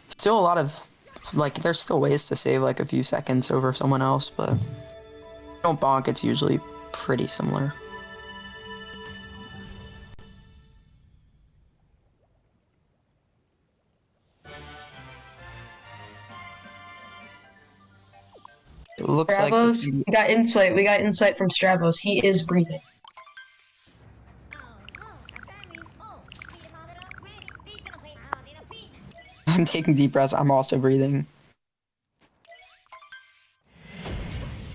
Still a lot of, like, there's still ways to save like a few seconds over someone else, but if you don't bonk, it's usually pretty similar. It looks Stravos, like we got insight from Stravos. He is breathing. I'm taking deep breaths. I'm also breathing.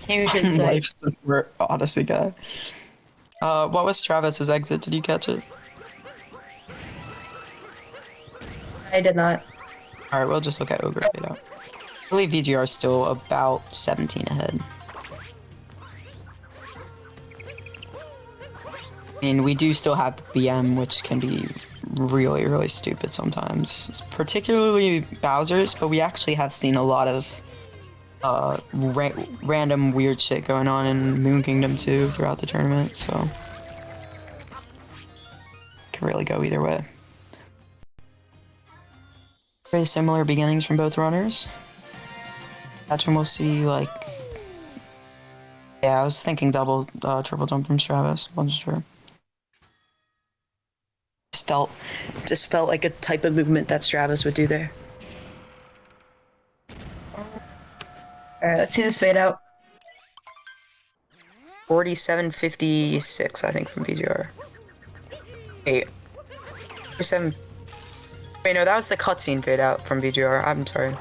Huge insight. Life support, Odysseyguy. What was Travis's exit? Did you catch it? I did not. Alright, we'll just look at Ogre fade out. I believe VGR is still about 17 ahead. I mean, we do still have BM, which can be really, really stupid sometimes. Particularly Bowser's, but we actually have seen a lot of random weird shit going on in Moon Kingdom too throughout the tournament, so can really go either way. Very similar beginnings from both runners. Catching, we'll see, like, yeah, I was thinking double, triple jump from Stravos, wasn't sure. Just felt like a type of movement that Stravos would do there. Alright, let's see this fade out. 47.56, I think, from VGR. 8. 47. Wait, no, that was the cutscene fade out from VGR. I'm sorry.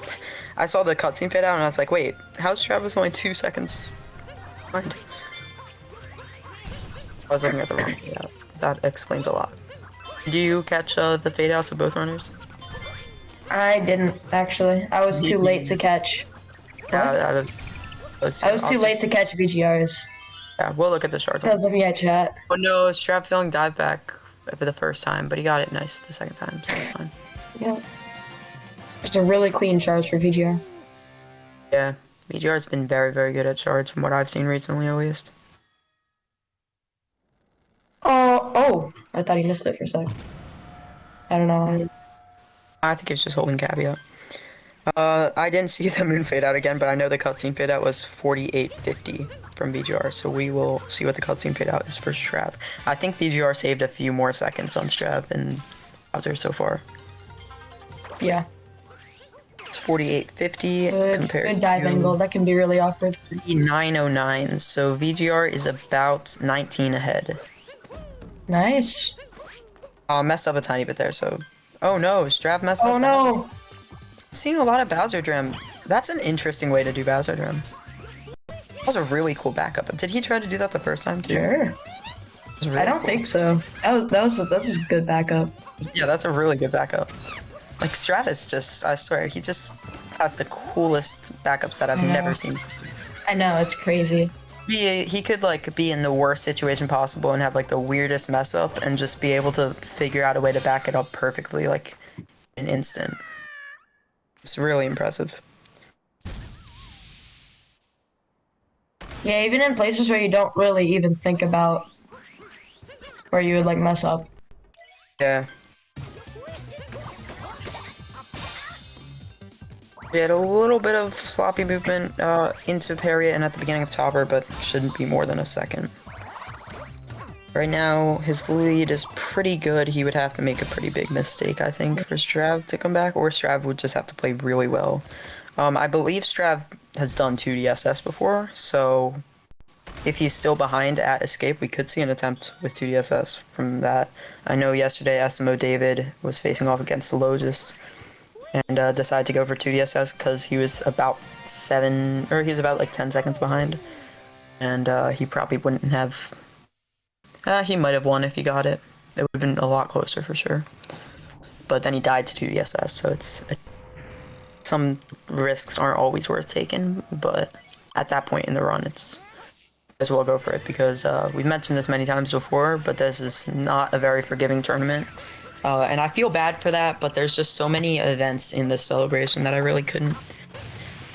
I saw the cutscene fade out and I was like, wait, how's Stravos only 2 seconds behind? I was looking at the wrong fade out. That explains a lot. Did you catch the fade outs of both runners? I didn't, actually. I was too late to catch. Yeah, I was too late to catch VGRs. Yeah, we'll look at the shards. I was looking at chat. Oh no, Strav failing dive back for the first time, but he got it nice the second time, so that's fine. Yeah. Just a really clean shards for VGR. Yeah, VGR's been very, very good at shards from what I've seen recently, at least. Oh, I thought he missed it for a sec. I don't know. I think it's just holding caveat. I didn't see the moon fade out again, but I know the cutscene fade out was 48.50 from VGR, so we will see what the cutscene fade out is for Strav. I think VGR saved a few more seconds on Strav than Bowser so far. Yeah. It's 48.50 compared good dive to angle. That can be really awkward. 909, so VGR is about 19 ahead. Nice. Messed up a tiny bit there, so... Oh no, Strav messed up. Oh no! Seeing a lot of Bowser Drum. That's an interesting way to do Bowser Drum. That was a really cool backup. Did he try to do that the first time too? Sure. Really I don't cool. think so. That's a good backup. Yeah, that's a really good backup. Like Stravis just, I swear, he just has the coolest backups that I've never seen. I know, it's crazy. He could like be in the worst situation possible and have like the weirdest mess up and just be able to figure out a way to back it up perfectly, like in an instant. It's really impressive. Yeah, even in places where you don't really even think about where you would like mess up. Yeah. We had a little bit of sloppy movement into parry and at the beginning of topper, but shouldn't be more than a second. Right now, his lead is pretty good. He would have to make a pretty big mistake, I think, for Strav to come back, or Strav would just have to play really well. I believe Strav has done 2DSS before, so if he's still behind at Escape, we could see an attempt with 2DSS from that. I know yesterday SMO David was facing off against Logis and decided to go for 2DSS because he was about 10 seconds behind, and he probably wouldn't have. He might have won if he got it. It would have been a lot closer for sure. But then he died to 2DSS, so it's some risks aren't always worth taking. But at that point in the run, it's as well go for it because we've mentioned this many times before, but this is not a very forgiving tournament. And I feel bad for that, but there's just so many events in this celebration that I really couldn't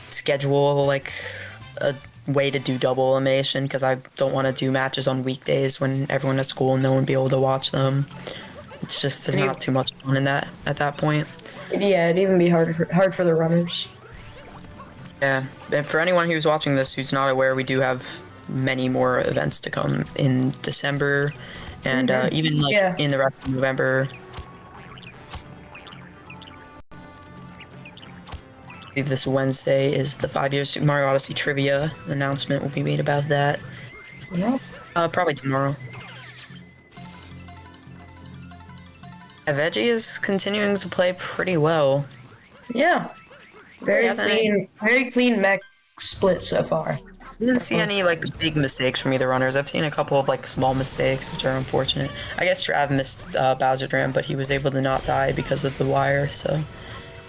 schedule like a way to do double elimination because I don't want to do matches on weekdays when everyone at school and no one will be able to watch them. It's just there's not too much fun in that at that point. Yeah, it'd even be hard for the runners. Yeah, and for anyone who's watching this who's not aware, we do have many more events to come in December and even like in the rest of November. I believe this Wednesday is the 5-year Super Mario Odyssey trivia. An announcement will be made about that. Yep. Probably tomorrow. Veggie is continuing to play pretty well. Yeah. Very clean mech split so far. Didn't see any like big mistakes from either runners. I've seen a couple of like small mistakes, which are unfortunate. I guess Trav missed Bowser Dram, but he was able to not die because of the wire, so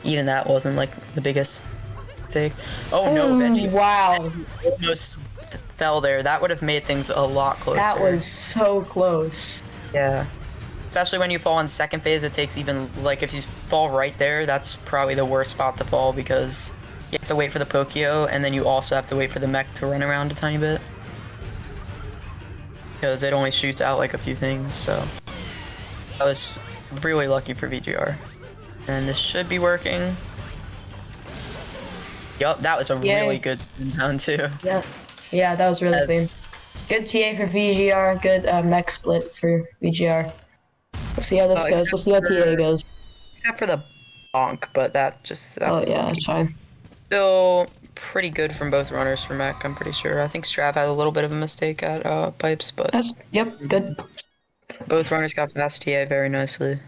even that wasn't like the biggest mistake. Oh no, Veggie! Wow, Almost fell there. That would have made things a lot closer. that was so close. Yeah. Especially when you fall in second phase, it takes even, like, if you fall right there, that's probably the worst spot to fall because you have to wait for the Pokio, and then you also have to wait for the mech to run around a tiny bit. Because it only shoots out, like, a few things, so... I was really lucky for VGR. And this should be working. Yup, that was a really good spin down, too. Yeah, that was really clean. Good TA for VGR, good mech split for VGR. We'll see how this goes. We'll see how TA goes. Except for the bonk, but that was yeah, lucky. that's fine. Still pretty good from both runners for mech, I'm pretty sure. I think Strav had a little bit of a mistake at pipes, but... Yep, good. Both runners got fast TA very nicely.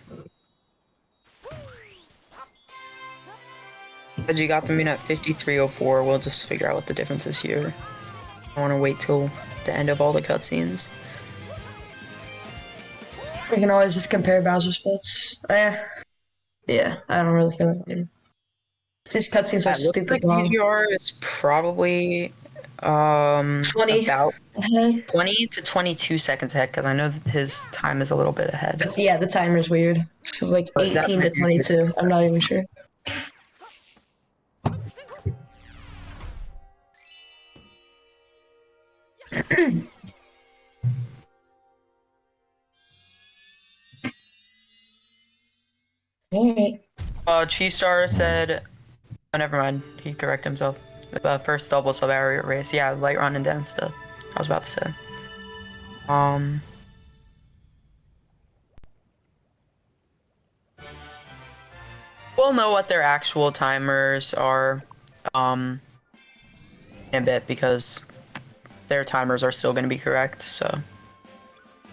Veggie got the moon at 53:04. We'll just figure out what the difference is here. I want to wait till the end of all the cutscenes. We can always just compare Bowser splits. Yeah, I don't really feel like it. These cutscenes are stupid long. VGR is probably 20 about ahead. 20 to 22 seconds ahead, because I know that his time is a little bit ahead. But yeah, the timer's weird. So like 18 to 22. I'm not even sure. Alright. Cheese Star said, oh, never mind. He corrected himself. First double sub area race. Yeah, light run and down stuff. I was about to say. We'll know what their actual timers are, in a bit, because their timers are still going to be correct, so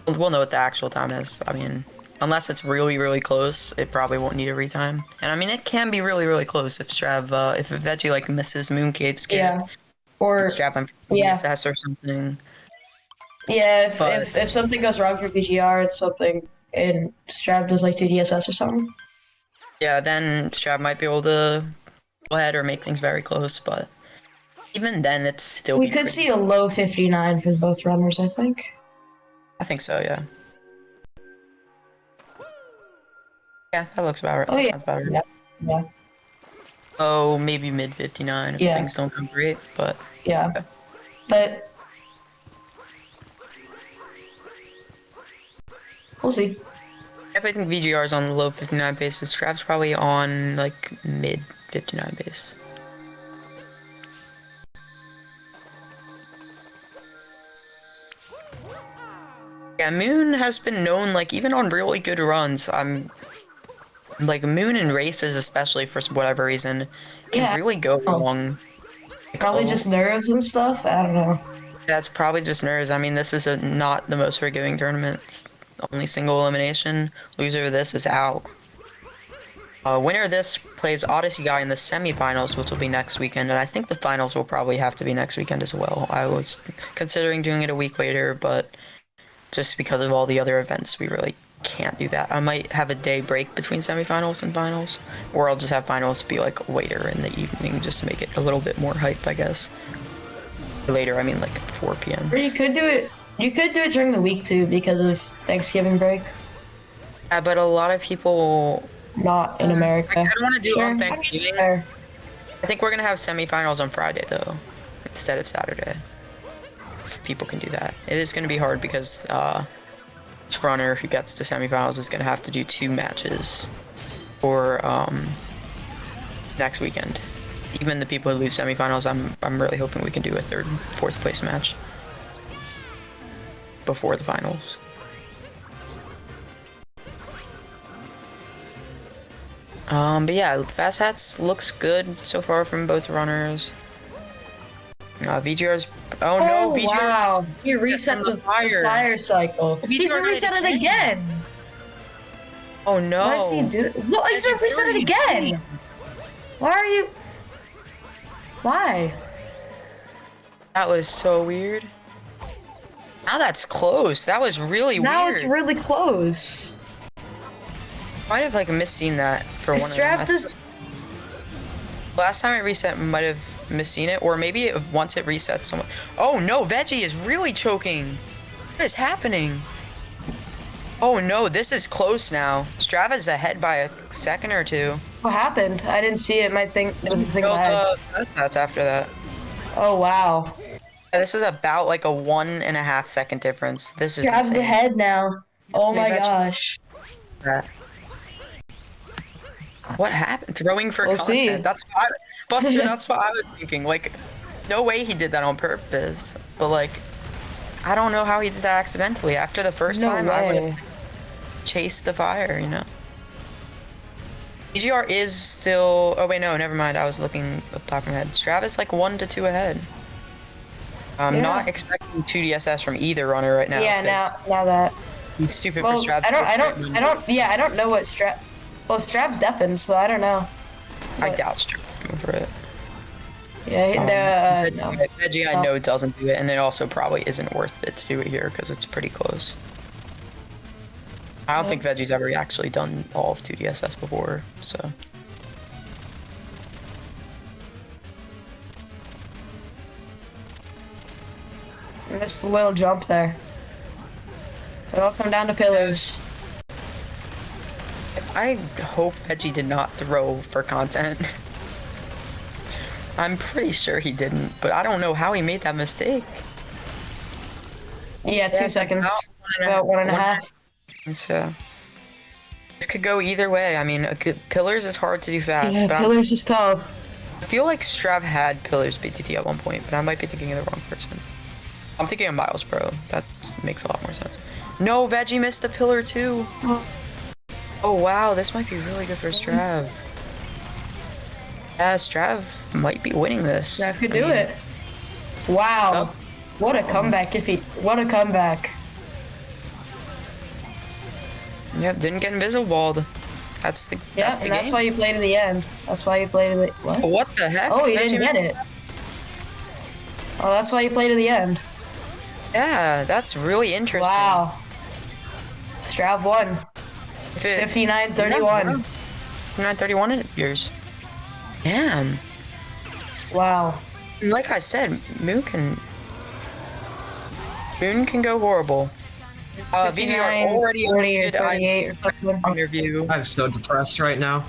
we'll know what the actual time is. I mean, unless it's really, really close, it probably won't need a retime. And I mean, it can be really, really close if Strav, if Veggie like misses Mooncave skip, or Strav on DSS or something. Yeah, if something goes wrong for VGR, it's something, and Strav does like 2 DSS or something. Yeah, then Strav might be able to go ahead or make things very close, but even then, it's still. We could see a low 59 for both runners, I think. I think so, yeah. Yeah, that looks about right. Oh, yeah. Sounds about right. Yeah. Oh, maybe mid 59 if things don't go great, but yeah. Okay. But we'll see. I think VGR is on the low 59 base, so Strav's probably on like mid 59 base. Yeah, Moon has been known, like, even on really good runs, like, Moon in races, especially for whatever reason, can really go wrong. Probably just nerves and stuff, I don't know. That's probably just nerves. I mean, this is not the most forgiving tournament. It's only single elimination. Loser of this is out. Winner of this plays Odysseyguy in the semifinals, which will be next weekend, and I think the finals will probably have to be next weekend as well. I was considering doing it a week later, but just because of all the other events, we really can't do that. I might have a day break between semifinals and finals, or I'll just have finals be like later in the evening just to make it a little bit more hype, I guess. Later, I mean like 4 p.m. Or you could do it during the week too because of Thanksgiving break. Yeah, but a lot of people... Not in America. I don't want to do it on Thanksgiving. I think we're going to have semifinals on Friday, though, instead of Saturday. If people can do that. It is going to be hard because each runner who gets to semifinals is going to have to do 2 matches for next weekend. Even the people who lose semifinals, I'm really hoping we can do a 3rd, 4th place match before the finals. But yeah, Fast Hats looks good so far from both runners. VGR's... Oh no, VGR... Wow, he reset the fire cycle. He's gonna reset it again! Oh no! Why is he doing... What? He's gonna reset it again! Why are you... Why? That was so weird. Now that's close. That was really weird. Now it's really close. Might have like misseen that for one of them. Strav just... Last time it reset, might have misseen it, or maybe once it resets, someone. Oh no, Veggie is really choking. What is happening? Oh no, this is close now. Strav is ahead by a second or two. What happened? I didn't see it. My thing wasn't thinking That's after that. Oh wow. This is about like a 1.5 second difference. This is Strav's insane. ahead now. Oh my gosh. What happened? Throwing for content. See. That's what Buster, that's what I was thinking. Like, no way he did that on purpose. But like, I don't know how he did that accidentally. After the first time, I would have chased the fire, you know? VGR is still... Oh wait, no, never mind. I was looking at the top of my head. Strav is like 1 to 2 ahead. I'm not expecting 2DSS from either runner right now. Yeah, now that. He's stupid well, for Strav. I don't know what Strav... Well, Strav's deafened, so I don't know. I doubt Strav going for it. Yeah, no. Veggie, I know doesn't do it, and it also probably isn't worth it to do it here because it's pretty close. I don't think Veggie's ever actually done all of 2DSS before, so. Missed a little jump there. It all come down to pillars. I hope Veggie did not throw for content. I'm pretty sure he didn't, but I don't know how he made that mistake. Yeah, 2 seconds. About 1.5. So this could go either way. I mean, pillars is hard to do fast. Yeah, but pillars is tough. I feel like Strav had pillars BTT at one point, but I might be thinking of the wrong person. I'm thinking of Miles Pro. That makes a lot more sense. No, Veggie missed the pillar too. Oh wow, this might be really good for Strav. Yeah, Strav might be winning this. Strav could do it. Wow. What a comeback what a comeback. Yep, didn't get invisible walled. That's the that's why you played to the end. That's why you played to the What the heck? Oh, he didn't get it. Oh, that's why you played to the end. Yeah, that's really interesting. Wow. Strav won. 59-31. 59-31 it appears. Damn. Wow. Like I said, Moon can go horrible. VGR already 40 or 38 or something. Interview. I'm so depressed right now.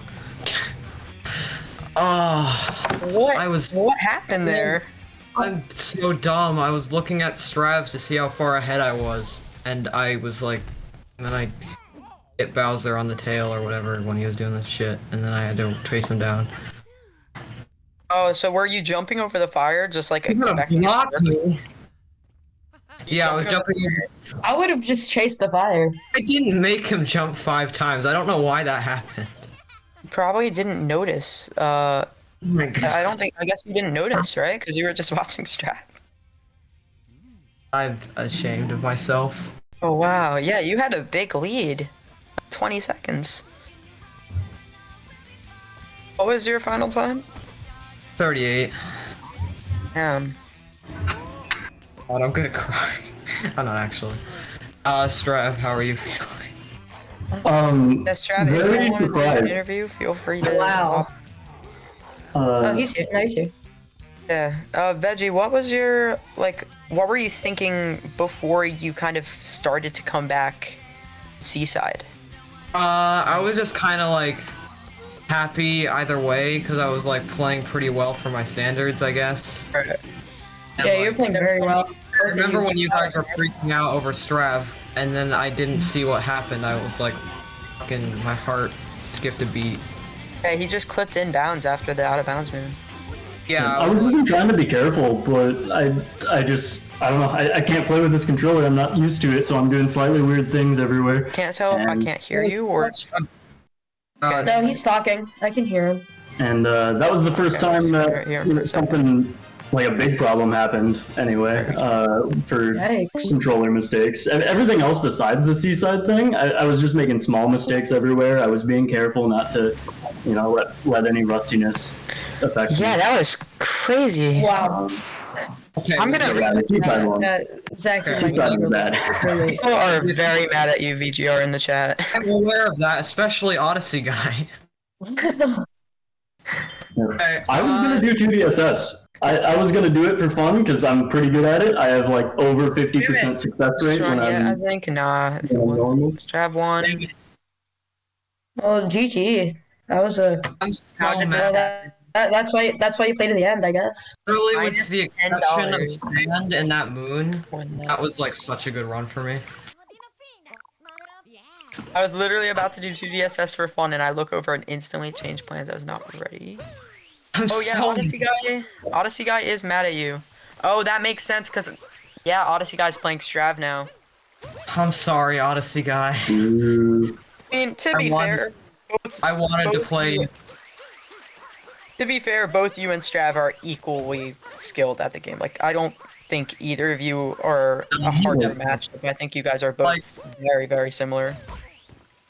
What happened there? I'm so dumb. I was looking at Stravs to see how far ahead I was, and I was like, and then I hit Bowser on the tail or whatever when he was doing this shit, and then I had to chase him down. Oh, so were you jumping over the fire, just like expecting? Me. Yeah, I was jumping. I would have just chased the fire. I didn't make him jump 5 times. I don't know why that happened. Probably didn't notice. Oh my God. I guess you didn't notice, right? Because you were just watching Strav. I'm ashamed of myself. Oh wow, yeah, you had a big lead. 20 seconds. What was your final time? 38. God, I'm gonna cry. I'm not actually. Strav, how are you feeling? Strav, if you want to do an interview, feel free to. Wow. Oh, he's here. No, he's here. Yeah. Veggie, what was your, what were you thinking before you kind of started to come back Seaside? I was just kind of like happy either way because I was like playing pretty well for my standards, I guess. Right. Yeah, you're playing very well. I remember when you guys were freaking out over Strav, and then I didn't see what happened. I was like, fucking, my heart skipped a beat. Yeah, he just clipped inbounds after the out of bounds move. Yeah, I was even trying to be careful, but I don't know. I can't play with this controller. I'm not used to it, so I'm doing slightly weird things everywhere. Can't tell if I can't hear you or. No, he's talking. I can hear him. And that was the first time that something like a big problem happened. Anyway, for controller mistakes. Everything else besides the Seaside thing, I was just making small mistakes everywhere. I was being careful not to, let any rustiness affect me. Yeah, that was crazy. Wow. Okay, I'm gonna- Yeah, the seaside one. Zach, Okay. Seaside was bad. really. People are very mad at you, VGR, in the chat. I'm aware of that, especially Odysseyguy. Okay, I was gonna do 2DSS. I was gonna do it for fun because I'm pretty good at it. I have like over 50% success rate when Yeah, I I'm think nah. normal. Strav won. Well, GG. That was a. I'm so How did mad. this That's why you played to the end, I guess. Literally, with Minus the exception of $10. Sand and that moon, that was like such a good run for me. I was literally about to do 2DSS for fun, and I look over and instantly change plans. I was not ready. Oh yeah, so Odysseyguy is mad at you. Oh, that makes sense, cause yeah, Odysseyguy's playing Strav now. I'm sorry, Odysseyguy. I mean, to be fair, I wanted to both play. you- To be fair, both you and Strav are equally skilled at the game. Like, I don't think either of you are a harder matchup. I think you guys are both Like- very, very similar.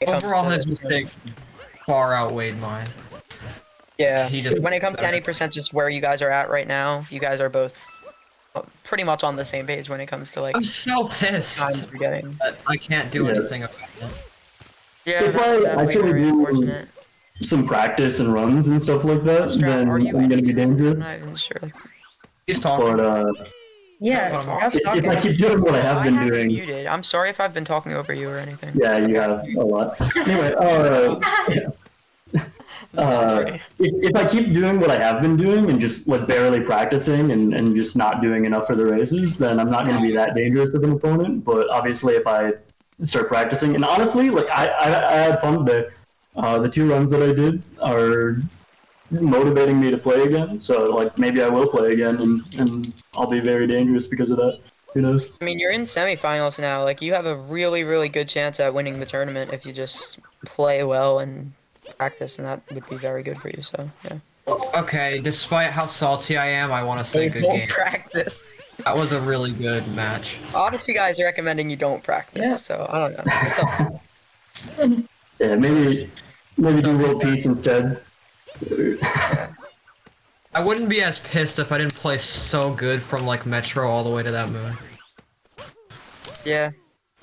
when it comes Overall, to his this. mistakes far outweighed mine. Yeah, He just- when it comes to any percent, just where you guys are at right now, you guys are both pretty much on the same page when it comes to like I'm so pissed. times you're getting. But I can't do Yeah. anything about it. Yeah, If that's I definitely actually very do- unfortunate. Some practice and runs and stuff like that, Strav, then are you I'm gonna be editing? I'm dangerous. not even sure. Like, He's talking. But Yeah, No, Strav's if I talking. keep doing what I have I been have you doing, muted. I'm sorry if I've been talking over you or anything. yeah, you have a lot. Anyway, Sorry. if I keep doing what I have been doing and just like barely practicing and just not doing enough for the races, then I'm not going to be that dangerous of an opponent. But obviously, if I start practicing, and honestly, like I had fun today. The 2 runs that I did are motivating me to play again. So like maybe I will play again, and I'll be very dangerous because of that. Who knows? I mean, you're in semifinals now. Like, you have a really, really good chance at winning the tournament if you just play well and practice, and that would be very good for you. So, yeah. Okay, despite how salty I am, I want to say good Don't game. practice. That was a really good match. Odysseyguys are recommending you don't practice. Yeah. So I don't know. It's up to you. Yeah, maybe do world peace instead. I wouldn't be as pissed if I didn't play so good from like Metro all the way to that moon. Yeah.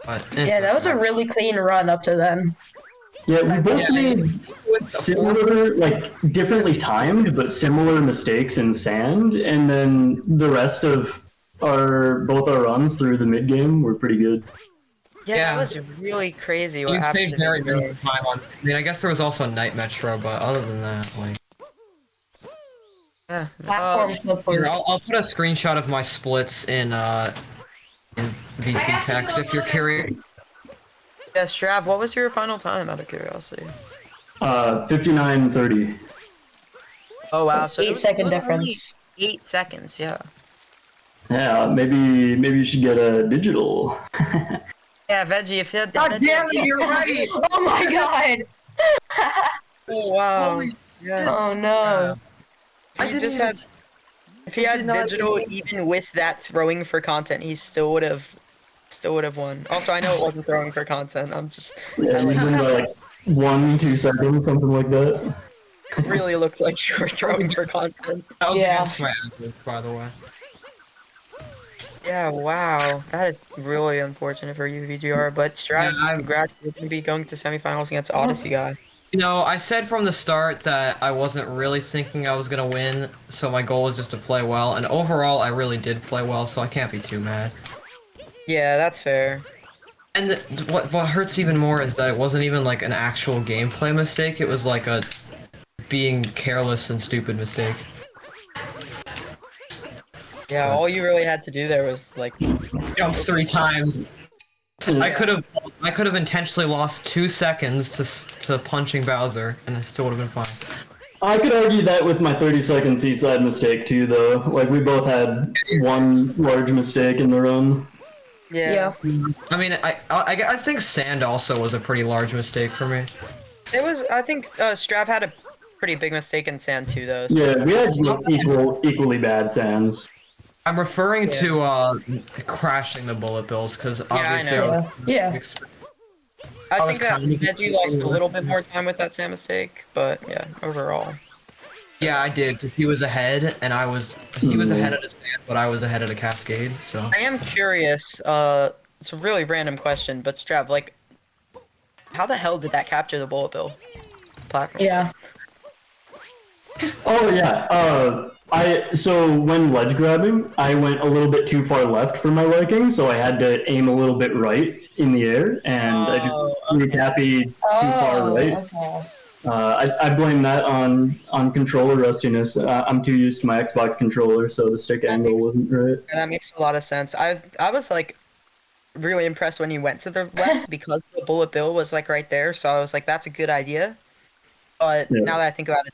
But Yeah, that was a really clean run up to then. Yeah, we both Yeah, made with the similar, like differently timed, but similar mistakes in sand, and then the rest of both our runs through the mid game were pretty good. Yeah, Yeah. that was really crazy what You happened. saved very to me. little time on. I mean, I guess there was also Night Metro, but other than that, like. Yeah. Platform flip Here, was. I'll put a screenshot of my splits in VC text if you're curious. Yeah, Strav, what was your final time, out of curiosity? 59:30. Oh wow, so 8-second it was difference. only 8 seconds, yeah. Yeah, maybe you should get a digital. Yeah, Veggie, if you had God Veggie, damn it, you're right! Oh my god! Oh wow. Yes. Oh no. He just had. If he had digital, even with that throwing for content, he still would have won. Also, I know it wasn't throwing for content. I'm just. Yeah, I you like, win by like 1-2 seconds, something like that. really looked like you were throwing for content. That was Yeah. against my average, by the way. Yeah, wow. That is really unfortunate for you, VGR. But Strav, Yeah, congrats. You're going to be going to semifinals against Odysseyguy. You know, I said from the start that I wasn't really thinking I was gonna win, so my goal was just to play well, and overall I really did play well, so I can't be too mad. Yeah, that's fair. And what hurts even more is that it wasn't even like an actual gameplay mistake, it was like a being careless and stupid mistake. Yeah, all you really had to do there was like Jump 3 times. I could have intentionally lost 2 seconds to punching Bowser, and it still would have been fine. I could argue that with my 30-second seaside mistake too, though. Like we both had one large mistake in the run. yeah. I mean, I think Sand also was a pretty large mistake for me. It was. I think Strav had a pretty big mistake in sand too, though. So. Yeah, we had like, equally bad sands. I'm referring to crashing the bullet bills because obviously I know. I was Yeah. I was think that kind of Veggie lost a little bit more time with that sand mistake, but yeah, overall. Yeah, I did, because he was ahead, and he was ahead at a stand, but I was ahead at a cascade, so. I am curious, it's a really random question, but Strav, like, how the hell did that capture the bullet bill platform? Yeah. Oh yeah. So when ledge grabbing, I went a little bit too far left for my liking, so I had to aim a little bit right in the air, and I just threw Cappy too far right. Okay. I blame that on controller rustiness. I'm too used to my Xbox controller, so the stick angle wasn't right. That makes a lot of sense. I was like really impressed when you went to the left because the bullet bill was like right there, so I was like, that's a good idea. But now that I think about it,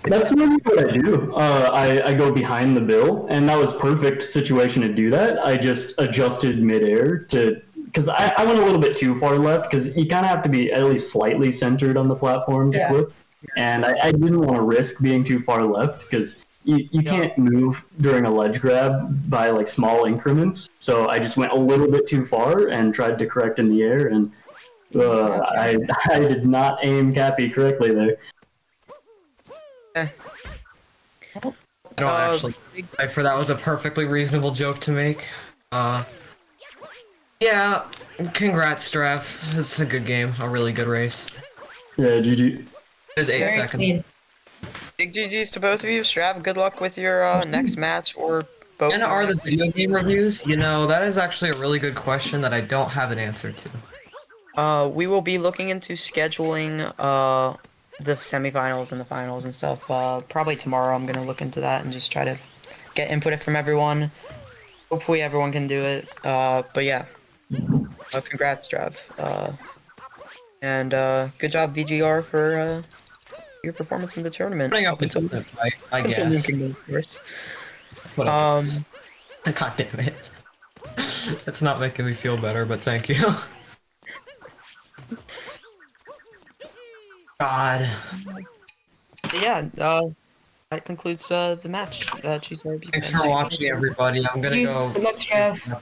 that's normally what I do. I go behind the bill, and that was perfect situation to do that. I just adjusted midair because I went a little bit too far left, because you kind of have to be at least slightly centered on the platform to clip. And I didn't want to risk being too far left, because you can't move during a ledge grab by like small increments. So I just went a little bit too far and tried to correct in the air, and I did not aim Cappy correctly there. I don't actually. For that was a perfectly reasonable joke to make. Yeah, congrats, Strav. It's a good game, a really good race. Yeah, GG. It was 8 seconds. Big GG's to both of you. Strav, good luck with your next match or both. And are the video game reviews? You know, that is actually a really good question that I don't have an answer to. We will be looking into scheduling the semifinals and the finals and stuff. Probably tomorrow. I'm gonna look into that and just try to get input from everyone. Hopefully everyone can do it. But yeah. Congrats, Strav. And good job, VGR, for your performance in the tournament. Putting up until the fight, I guess. Until Kingdom, of course. God damn it. It's not making me feel better, but thank you. God. Yeah, that concludes the match. Thanks for watching, everybody. I'm gonna go. Good luck, Strav.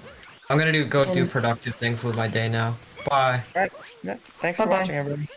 I'm gonna go do productive things with my day now. Bye. Alright. Yeah. Thanks for watching, everyone.